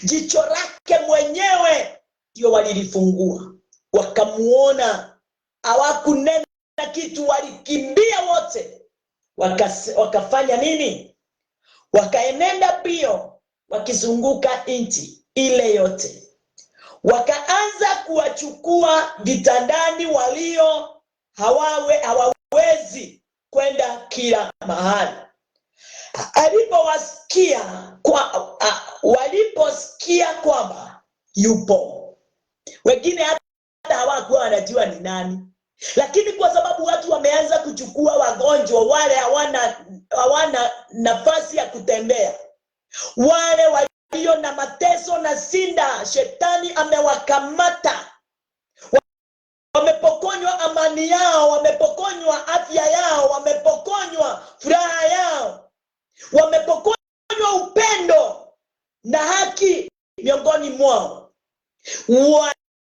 jicho lake mwenyewe ndio walilifungua. Wakamuona, hawakunena kitu, walikimbia wote. Wakafanya nini? Wakaenenda bio, wakizunguka nchi ile yote. Wakaanza kuwachukua vitandani walio hawawezi kwenda kila mahali. Waliposikia kwamba yupo, wengine hata hawakuwa wanajua ni nani, lakini kwa sababu watu wameanza kuchukua wagonjwa wale hawana nafasi ya kutembea, wale walio na mateso na sinda, shetani amewakamata, wamepokonywa amani yao, wamepokonywa afya yao, wamepokonywa furaha yao, wamepokonywa upendo na haki miongoni mwao.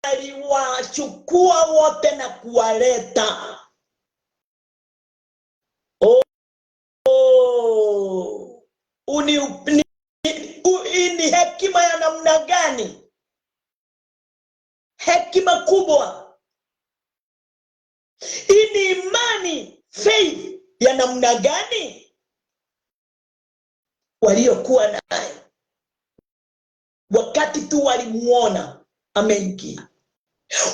Waliwachukua wote na kuwaleta. Ni hekima ya namna gani? Hekima kubwa. Hii ni imani, faith ya namna gani waliokuwa nayo wakati tu walimuona ameingia.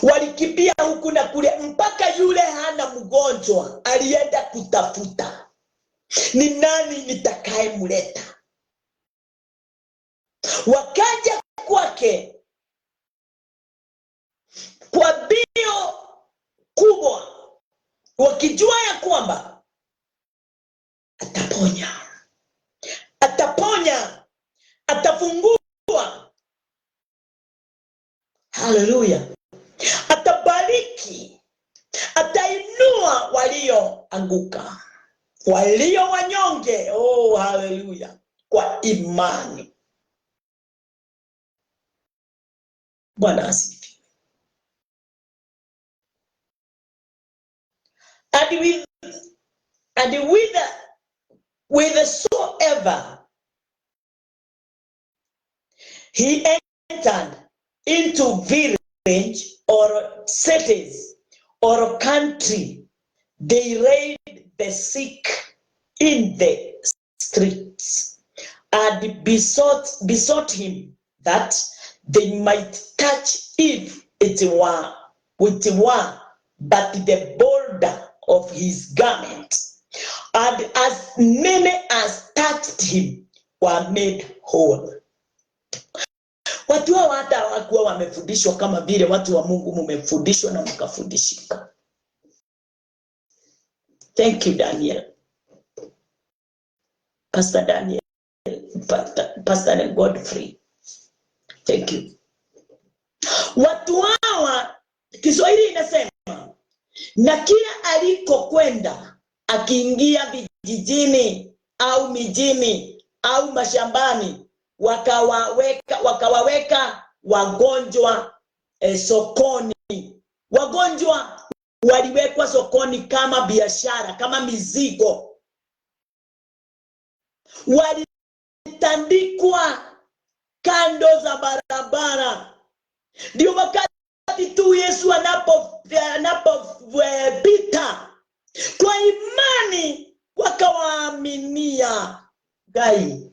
Walikimbia huku na kule, mpaka yule hana mgonjwa alienda kutafuta ni nani nitakayemleta. Wakaja kwake kwa bio kubwa, wakijua ya kwamba ataponya, atafungua, haleluya, atabariki, atainua walioanguka, walio wanyonge, haleluya, kwa imani. Bwana asifiwe. And whithersoever he entered into village or cities or country, they laid the sick in the streets and besought him that they might touch, if it were but the border of his garment. And as many as touched him were made whole. Watu hao hata hawakuwa wamefundishwa kama vile watu wa Mungu mmefundishwa na mkafundishika. Thank you, Daniel. Pastor Daniel. Pastor Godfrey. Thank you. Watu hawa, Kiswahili inasema, na kila alikokwenda akiingia vijijini au mijini au mashambani, wakawaweka wagonjwa sokoni. Wagonjwa waliwekwa sokoni kama biashara, kama mizigo. Walitandikwa kando za barabara. Ndio wakati tu Yesu anapopita, kwa imani wakawaaminia. Gai,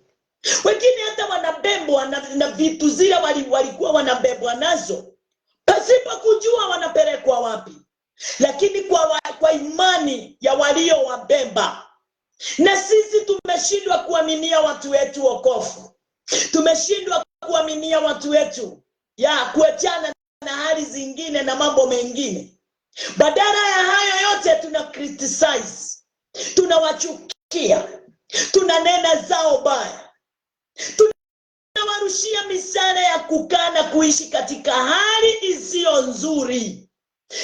wengine hata wanabebwa na vitu zile walikuwa wanabebwa nazo, pasipo kujua wanapelekwa wapi. Lakini kwa imani ya walio wabeba. Na sisi tumeshindwa kuaminia watu wetu wokovu. Tumeshindwa kuaminia watu wetu kuachana na hali zingine na mambo mengine. Badala ya hayo yote tuna criticize, tunawachukia, tunanena zao baya, tunawarushia misale ya kukaa na kuishi katika hali isiyo nzuri.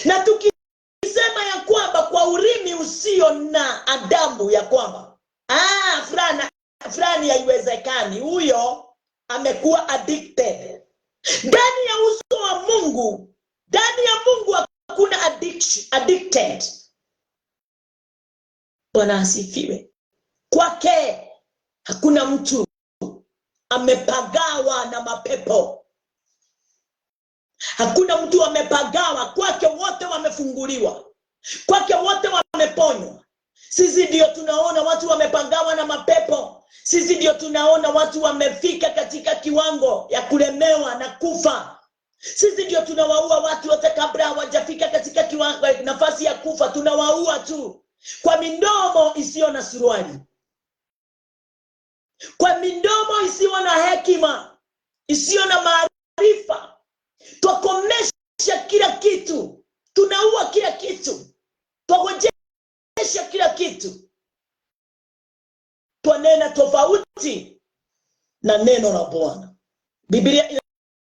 Na tukisema ya kwamba kwa ulimi usio na adabu ya kwamba fulani haiwezekani, huyo amekuwa addicted. Ndani ya uso wa Mungu, ndani ya Mungu hakuna addicted. Bwana asifiwe. Kwake hakuna mtu amepagawa na mapepo. Hakuna mtu amepagawa. Kwake wote wamefunguliwa. Kwake wote wameponywa. Sisi ndio tunaona watu wamepagawa na mapepo. Sisi ndio tunaona watu wamefika katika kiwango ya kulemewa na kufa. Sisi ndio tunawaua watu wote kabla hawajafika katika kiwango nafasi ya kufa. Tunawaua tu kwa midomo isiyo na suruali, kwa midomo isiyo na hekima, isiyo na maarifa. Tukomesha kila kitu, tunaua kila kitu, tugojesha kila kitu. Twanena tofauti na neno la Bwana. Biblia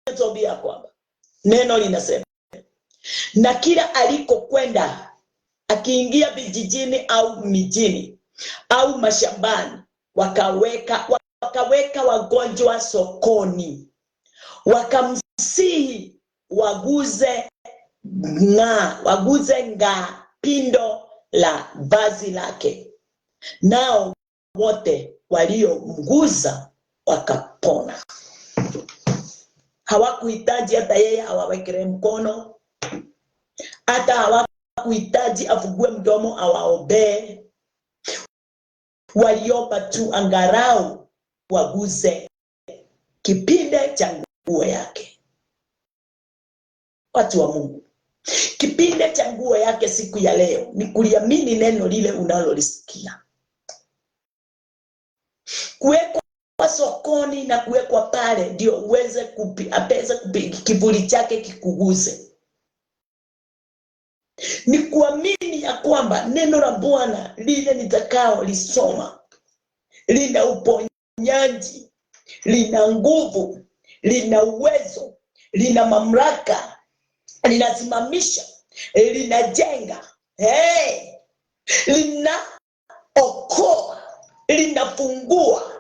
inatuambia kwamba neno linasema, na kila alikokwenda akiingia vijijini au mijini au mashambani, wakaweka wagonjwa sokoni, wakamsihi waguze pindo la vazi lake, nao wote waliomguza wakapona. Hawakuhitaji hata yeye awawekele mkono, hata hawakuhitaji afugue mdomo awaombee. Waliomba tu angarau waguze kipinde cha nguo yake. Watu wa Mungu, kipinde cha nguo yake siku ya leo ni kuliamini neno lile unalolisikia. Kuwekwa sokoni na kuwekwa pale ndio uweze kivuli chake kikuguze. Ni kuamini ya kwamba neno la Bwana lile nitakao lisoma lina uponyaji, lina nguvu, lina uwezo, lina mamlaka, linasimamisha, linajenga, linaokoa, linafungua.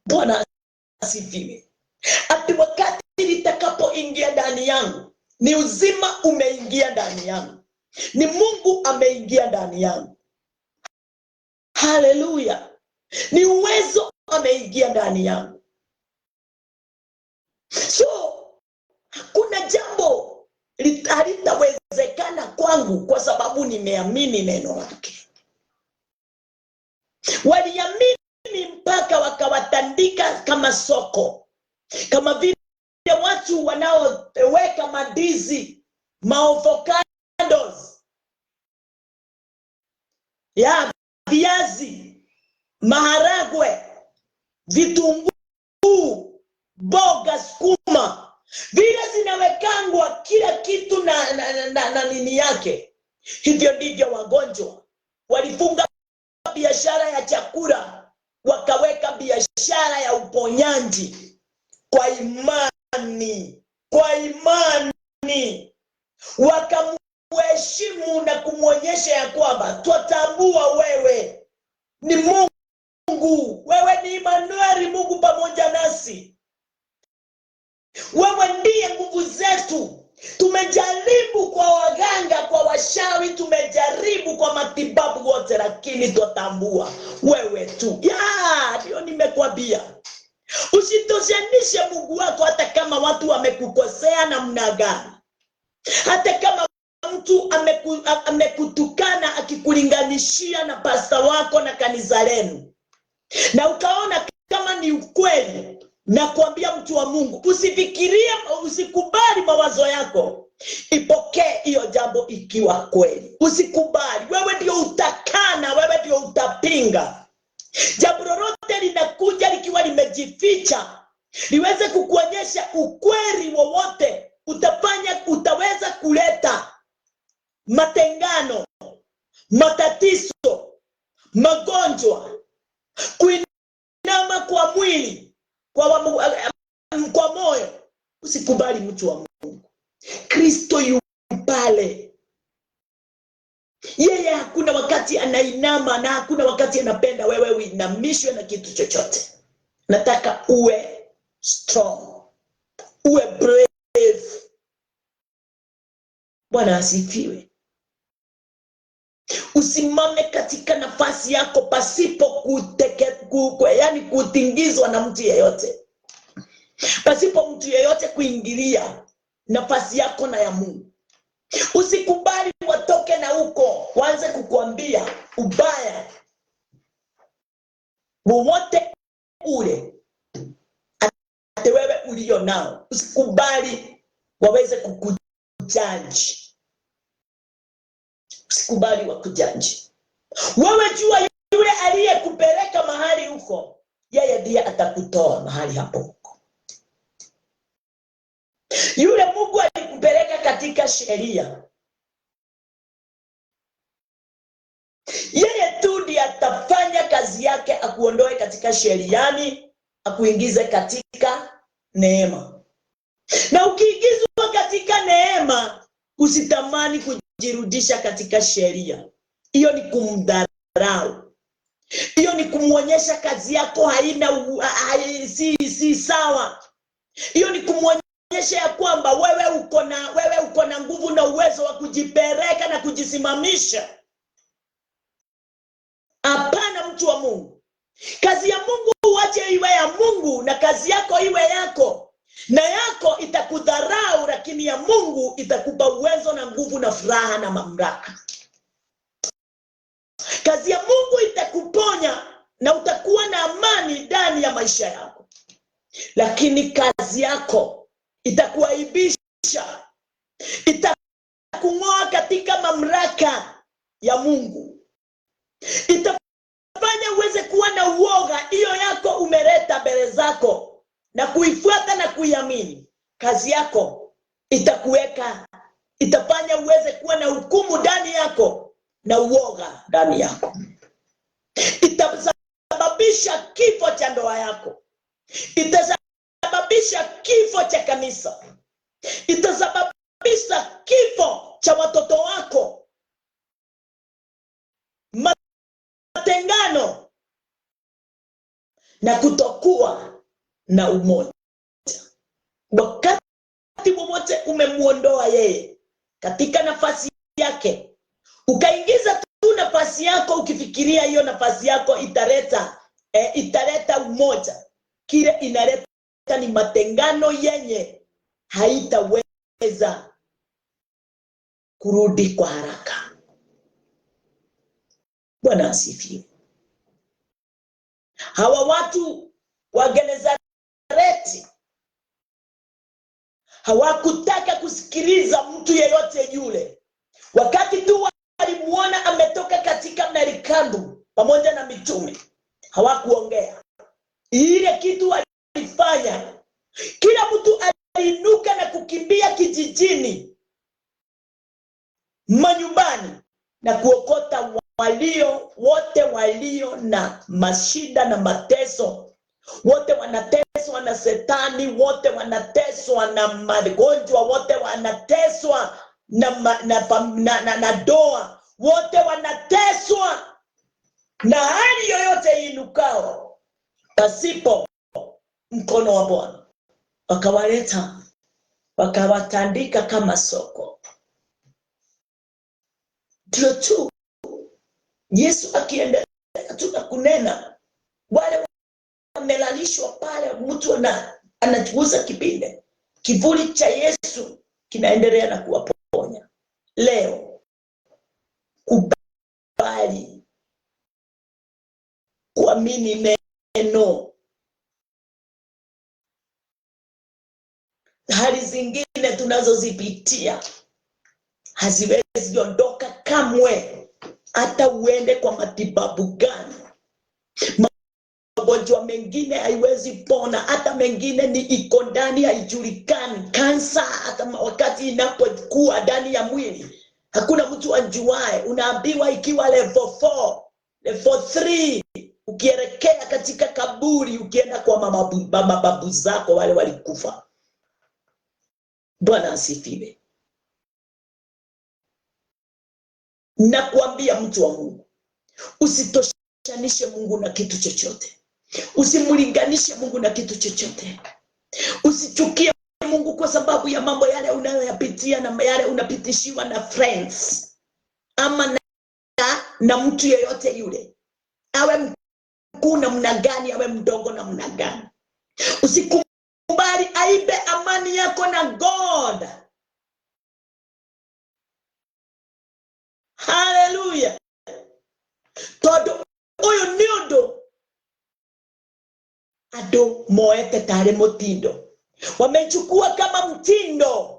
Bwana asifiwe. Ati wakati litakapoingia ndani yangu, ni uzima umeingia ndani yangu, ni Mungu ameingia ndani yangu. Haleluya. Ni uwezo ameingia ndani yangu. So hakuna jambo halitawezekana kwangu kwa sababu nimeamini neno lake. Waliamini mpaka wakawatandika kama soko, kama vile watu wanaoweka mandizi, maavocados, viazi, maharagwe, vitunguu, boga, sukuma, nyuma, vile zinawekangwa kila kitu na nini yake, hivyo ndivyo wagonjwa walifunga biashara ya chakula, wakaweka biashara ya uponyaji kwa imani. Wakamheshimu na kumwonyesha ya kwamba twatambua wewe ni Mungu, wewe ni Emmanuel, Mungu pamoja nasi, wewe ndiye nguvu zetu. Tumejaribu kwa waganga, kwa washawi, tumejaribu kwa matibabu wote, lakini twatambua wewe tu. Ndio nimekwambia, usitoshanishe Mungu wako hata kama watu wamekukosea namna gani. Hata kama mtu amekutukana akikulinganishia na pasta wako na kanisa lenu, na ukaona kama ni ukweli, na kuambia mtu wa Mungu, usifikirie, usikubali mawazo yako, ipokee hiyo jambo ikiwa kweli. Usikubali, wewe ndio utakana, wewe ndio utapinga. Jambo lolote linakuja likiwa limejificha, liweze kukuonyesha ukweli wowote, utaweza kuleta matengano, matatizo, magonjwa, kuinama kwa mwili, kwa moyo. Usikubali mtu wa Mungu. Kristo yu pale. Yeye hakuna wakati anainama na hakuna wakati anapenda wewe uinamishwe na kitu chochote. Nataka uwe strong, uwe brave. Bwana asifiwe. Usimame katika nafasi yako pasipo kutingizwa na mtu yeyote, pasipo mtu yeyote kuingilia nafasi yako na ya Mungu. Usikubali watoke na huko waanze kukuambia ubaya wowote ule hata wewe ulio nao. Usikubali waweze kukujaji. Usikubali wakujaji. Wewe jua yule aliyekupeleka mahali huko, yeye ndiye atakutoa mahali hapo huko. Yule Mungu alikupeleka katika sheria, yeye tu ndiye atafanya kazi yake, akuondoe katika sheriani, akuingize katika neema. Na ukiingizwa katika neema, usitamani kujirudisha katika sheria. Hiyo ni kumdharau. Hiyo ni kumuonyesha kazi yako si sawa. Hiyo ni kumuonyesha ya kwamba wewe uko na nguvu na uwezo wa kujipeleka na kujisimamisha. Hapana, mtu wa Mungu. Kazi ya Mungu uache iwe ya Mungu, na kazi yako iwe yako. Na yako itakudharau, lakini ya Mungu itakupa uwezo na nguvu na furaha na mamlaka. Kazi ya Mungu itakuponya na utakuwa na amani ndani ya maisha yako. Lakini kazi yako itakuaibisha, itakung'oa katika mamlaka ya Mungu, itafanya uweze kuwa na uoga. Hiyo yako umeleta mbele zako na kuifuata na kuiamini. Kazi yako itafanya uweze kuwa na hukumu ndani yako na uoga ndani yako. Itasababisha kifo cha ndoa yako, itasababisha kifo cha kanisa, itasababisha kifo cha watoto wako, matengano na kutokuwa na umoja. Wakati wowote umemuondoa yeye katika nafasi yake, ukaingiza tu nafasi yako, ukifikiria hiyo nafasi yako italeta umoja, kile inaleta ni matengano yenye haitaweza kurudi kwa haraka. Bwana asifiwe. Hawa watu wa Genezareti hawakutaka kusikiliza mtu yeyote yule. Wakati tu walimuona ametoka katika Merikando pamoja na mitume, hawakuongea. Ile kitu walifanya, kila mtu waliinuka na kukimbia kijijini, manyumbani, na kuokota wote walio na mashida na mateso. Wote wanateswa na Shetani, wote wanateswa na magonjwa, wote wanateswa na doa, wote wanateswa na hali yoyote inukao pasipo mkono wa Bwana. Wakawaleta, wakawatandika kama soko. Ndio tu Yesu akiendelea tu na kunena, wale wamelalishwa pale, mtu anachuguza kipinde, kivuli cha Yesu kinaendelea na kuwaponya. Leo kubali kuamini neno. Hali zingine tunazozipitia haziwezi ondoka kamwe, hata uende kwa matibabu gani. Magonjwa mengine haiwezi pona, hata mengine ni iko ndani haijulikani. Kansa, hata wakati inapokuwa ndani ya mwili hakuna mtu ajuae. Unaambiwa ikiwa level 4, level 3, ukielekea katika kaburi, ukienda kwa mababu zako wale walikufa. Bwana asifiwe. Na kuambia mtu wa Mungu, usitoshanishe Mungu na kitu chochote. Usimulinganishe Mungu na kitu chochote. Usichukie Mungu kwa sababu ya mambo yale unayoyapitia na yale unapitishiwa na friends ama na mtu yeyote yule, awe mkuu namna gani, awe mdogo namna gani. Usikubali aibe amani yako na God. Hallelujah. Todo uyu niundo ado moete tare mutindo, wamechukua kama mtindo.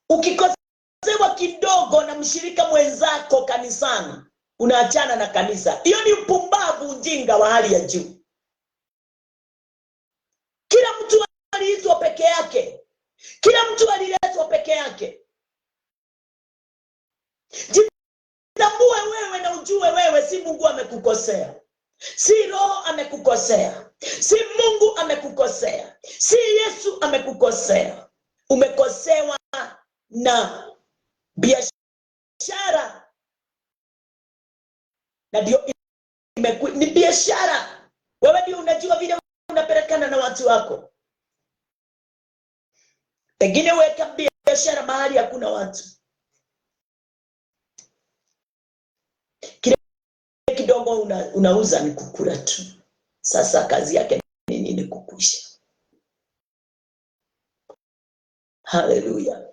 Ukikosewa kidogo na mshirika mwenzako kanisani, unaachana na kanisa. Hiyo ni upumbavu, ujinga wa hali ya juu. Kila mtu aliitwa peke yake, kila mtu aliletwa peke yake. Jitambue wewe na ujue wewe si Mungu amekukosea, si Roho amekukosea, si Mungu amekukosea, si Yesu amekukosea. Umekosewa na biashara, na ndio ni biashara. Wewe ndio unajua vile unapelekana na watu wako. Pengine weka biashara mahali hakuna watu, kile kidogo unauza ni kukula tu. Sasa kazi yake ni nini? Kukuisha. Hallelujah.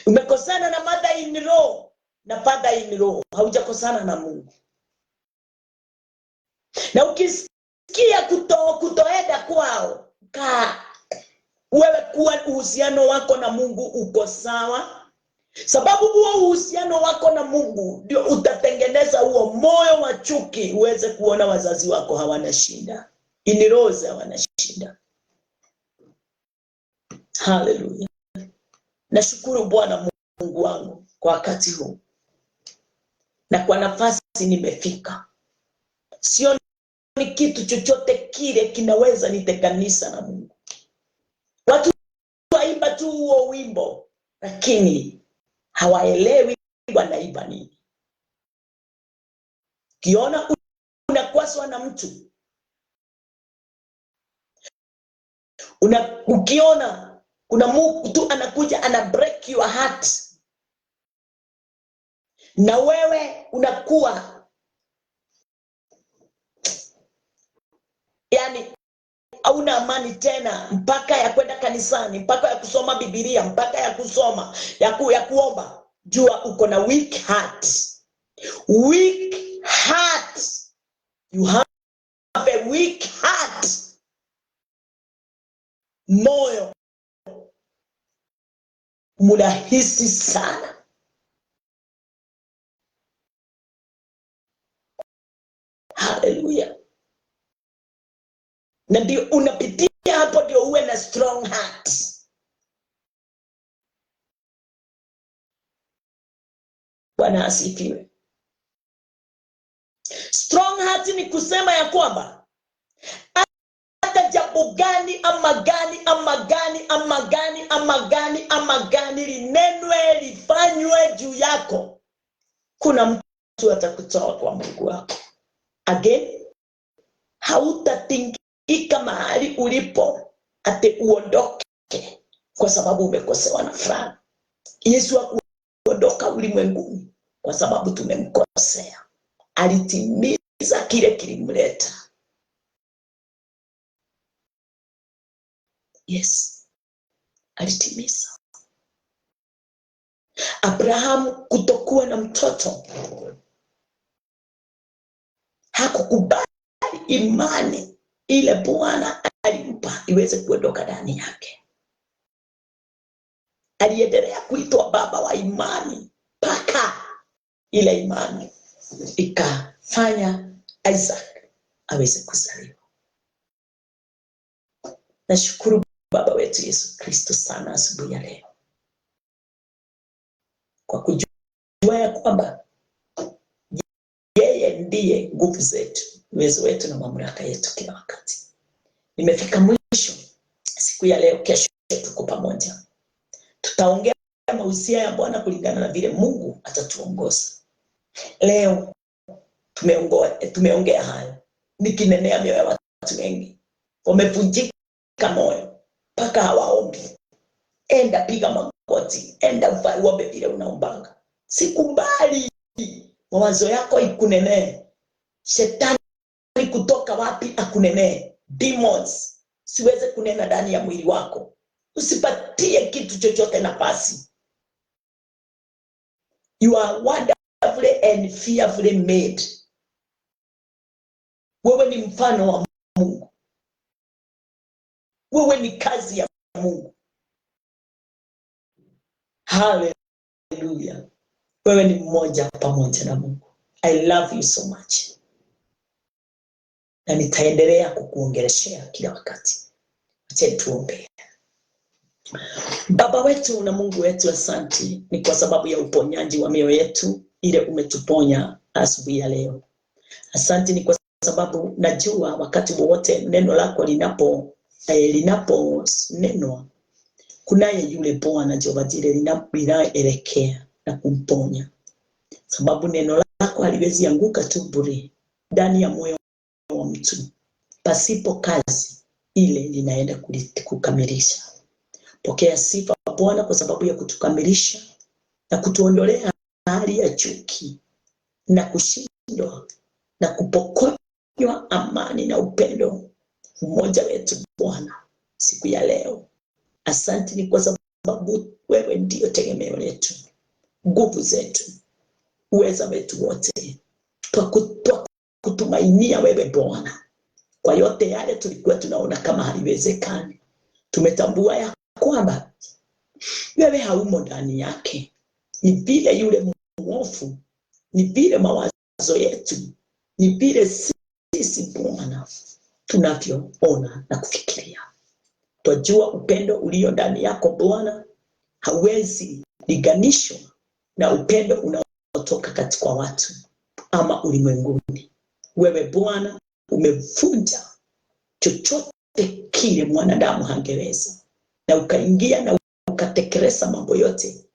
Umekosana na mother in law na father in law, haujakosana na Mungu. Na ukisikia kutoenda kwao, wewe kuwa uhusiano wako na Mungu uko sawa, sababu huo uhusiano wako na Mungu ndio utatengeneza huo moyo wa chuki, uweze kuona wazazi wako hawana shida, iniroza hawana shida. Hallelujah. Nashukuru Bwana Mungu wangu kwa wakati huu na kwa nafasi nimefika. Sio ni kitu chochote kile kinaweza nitenganisha na Mungu. Watu waimba tu huo wimbo, lakini hawaelewi wanaimba nini. Kiona unakwaswa na mtu, ukiona kuna mtu anakuja ana break your heart, na wewe unakuwa yani hauna amani tena, mpaka ya kwenda kanisani, mpaka ya kusoma Biblia, mpaka ya kusoma ya kuomba. Jua uko na weak heart. Weak heart. You have a weak heart. Moyo murahisi sana. Hallelujah. Na ndio unapitia hapo ndio uwe na strong heart. Bwana asifiwe. Strong heart ni kusema ya kwamba hata jambo gani ama gani linenwe lifanywe juu yako, kuna mtu atakutoa kwa Mungu wako. Again, hautatingika mahali ulipo ate uondoke kwa sababu umekosewa na fulani. Yesu hakuondoka ulimwenguni kwa sababu tumemkosea. Alitimiza kile kilimleta. Yes, alitimiza. Abrahamu kutokuwa na mtoto, hakukubali imani ile Bwana alimpa iweze kuondoka ndani yake. Aliendelea kuitwa baba wa imani mpaka ile imani ikafanya Isaac aweze kuzaliwa. Nashukuru Baba wetu Yesu Kristo sana asubuhi ya leo kwa kujua ya kwamba yeye ndiye nguvu zetu, uwezo wetu na mamlaka yetu kila wakati. Nimefika mwisho siku ya leo. Kesho tuko pamoja, tutaongea mahusia ya Bwana kulingana na vile Mungu atatuongoza. Leo tumeongea hayo nikinenea mioyo ya watu wengi wamevunjika moyo mpaka hawaombi. Enda piga magoti, enda uombe vile unaombanga. Sikubali mawazo yako ikunenee. Shetani kutoka wapi akunenee? Demons siweze kunena ndani ya mwili wako. Usipatie kitu chochote nafasi. You are wonderfully and fearfully made. Wewe ni mfano wa Mungu. Wewe ni kazi ya Mungu. Hallelujah. Wewe ni mmoja pamoja na Mungu. I love you so much. Na nitaendelea kukuongeleshea kila wakati. Acha tuombe. Baba wetu na Mungu wetu, asante ni kwa sababu ya uponyaji wa mioyo yetu ile umetuponya asubuhi ya leo. Asante ni kwa sababu najua wakati wowote neno lako linaponenwa kunaye yule Bwana Jehova Jire linaelekea na kumponya. Sababu neno lako haliwezi anguka tu bure ndani ya moyo wa mtu pasipo kazi ile linaenda kukamilisha. Pokea sifa Bwana kwa sababu ya kutukamilisha na kutuondolea hali ya chuki na kushindwa na kupokonywa amani na upendo mmoja wetu Bwana siku ya leo. Asante ni kwa sababu wewe ndio tegemeo letu, nguvu zetu, uweza wetu wote. Kutumainia wewe Bwana kwa yote yale tulikuwa tunaona kama haliwezekani. Tumetambua ya kwamba wewe haumo ndani yake. Ni vile yule mwofu, ni vile mawazo yetu, ni vile sisi Bwana tunavyoona na kufikiria. Twajua upendo ulio ndani yako Bwana hauwezi linganishwa na upendo unaotoka katika watu ama ulimwenguni. Wewe Bwana umevunja chochote kile mwanadamu hangeweza, na ukaingia na ukatekeleza mambo yote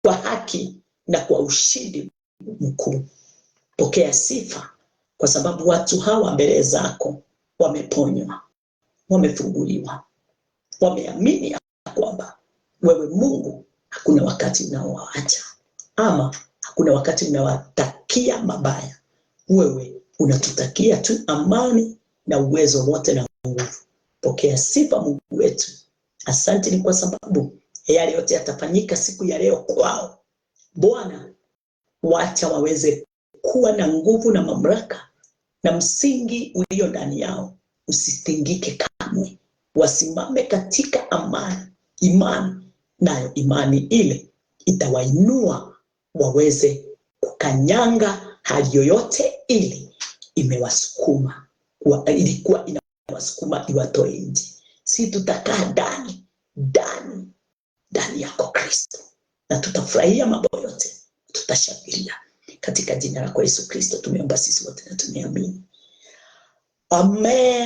kwa haki na kwa ushindi mkuu. Pokea sifa kwa sababu watu hawa mbele zako wameponywa, wamefunguliwa, wameamini ya kwamba wewe Mungu hakuna wakati unaoacha ama hakuna wakati unawatakia mabaya. Wewe unatutakia tu amani na uwezo wote na nguvu. Pokea sifa Mungu wetu. Asante ni kwa sababu yale yote yatafanyika siku ya leo kwao. Bwana, wacha waweze kuwa na nguvu na mamlaka na msingi ulio ndani yao usitingike kamwe. Wasimame katika amani, imani, nayo imani ile itawainua waweze kukanyanga hali yoyote ile imewasukuma, ilikuwa inawasukuma iwatoe nje. Si tutakaa ndani yako Kristo na tutafurahia mambo yote tutashangilia. Katika jina la Yesu Kristo tumeomba sisi wote na tumeamini. Amen.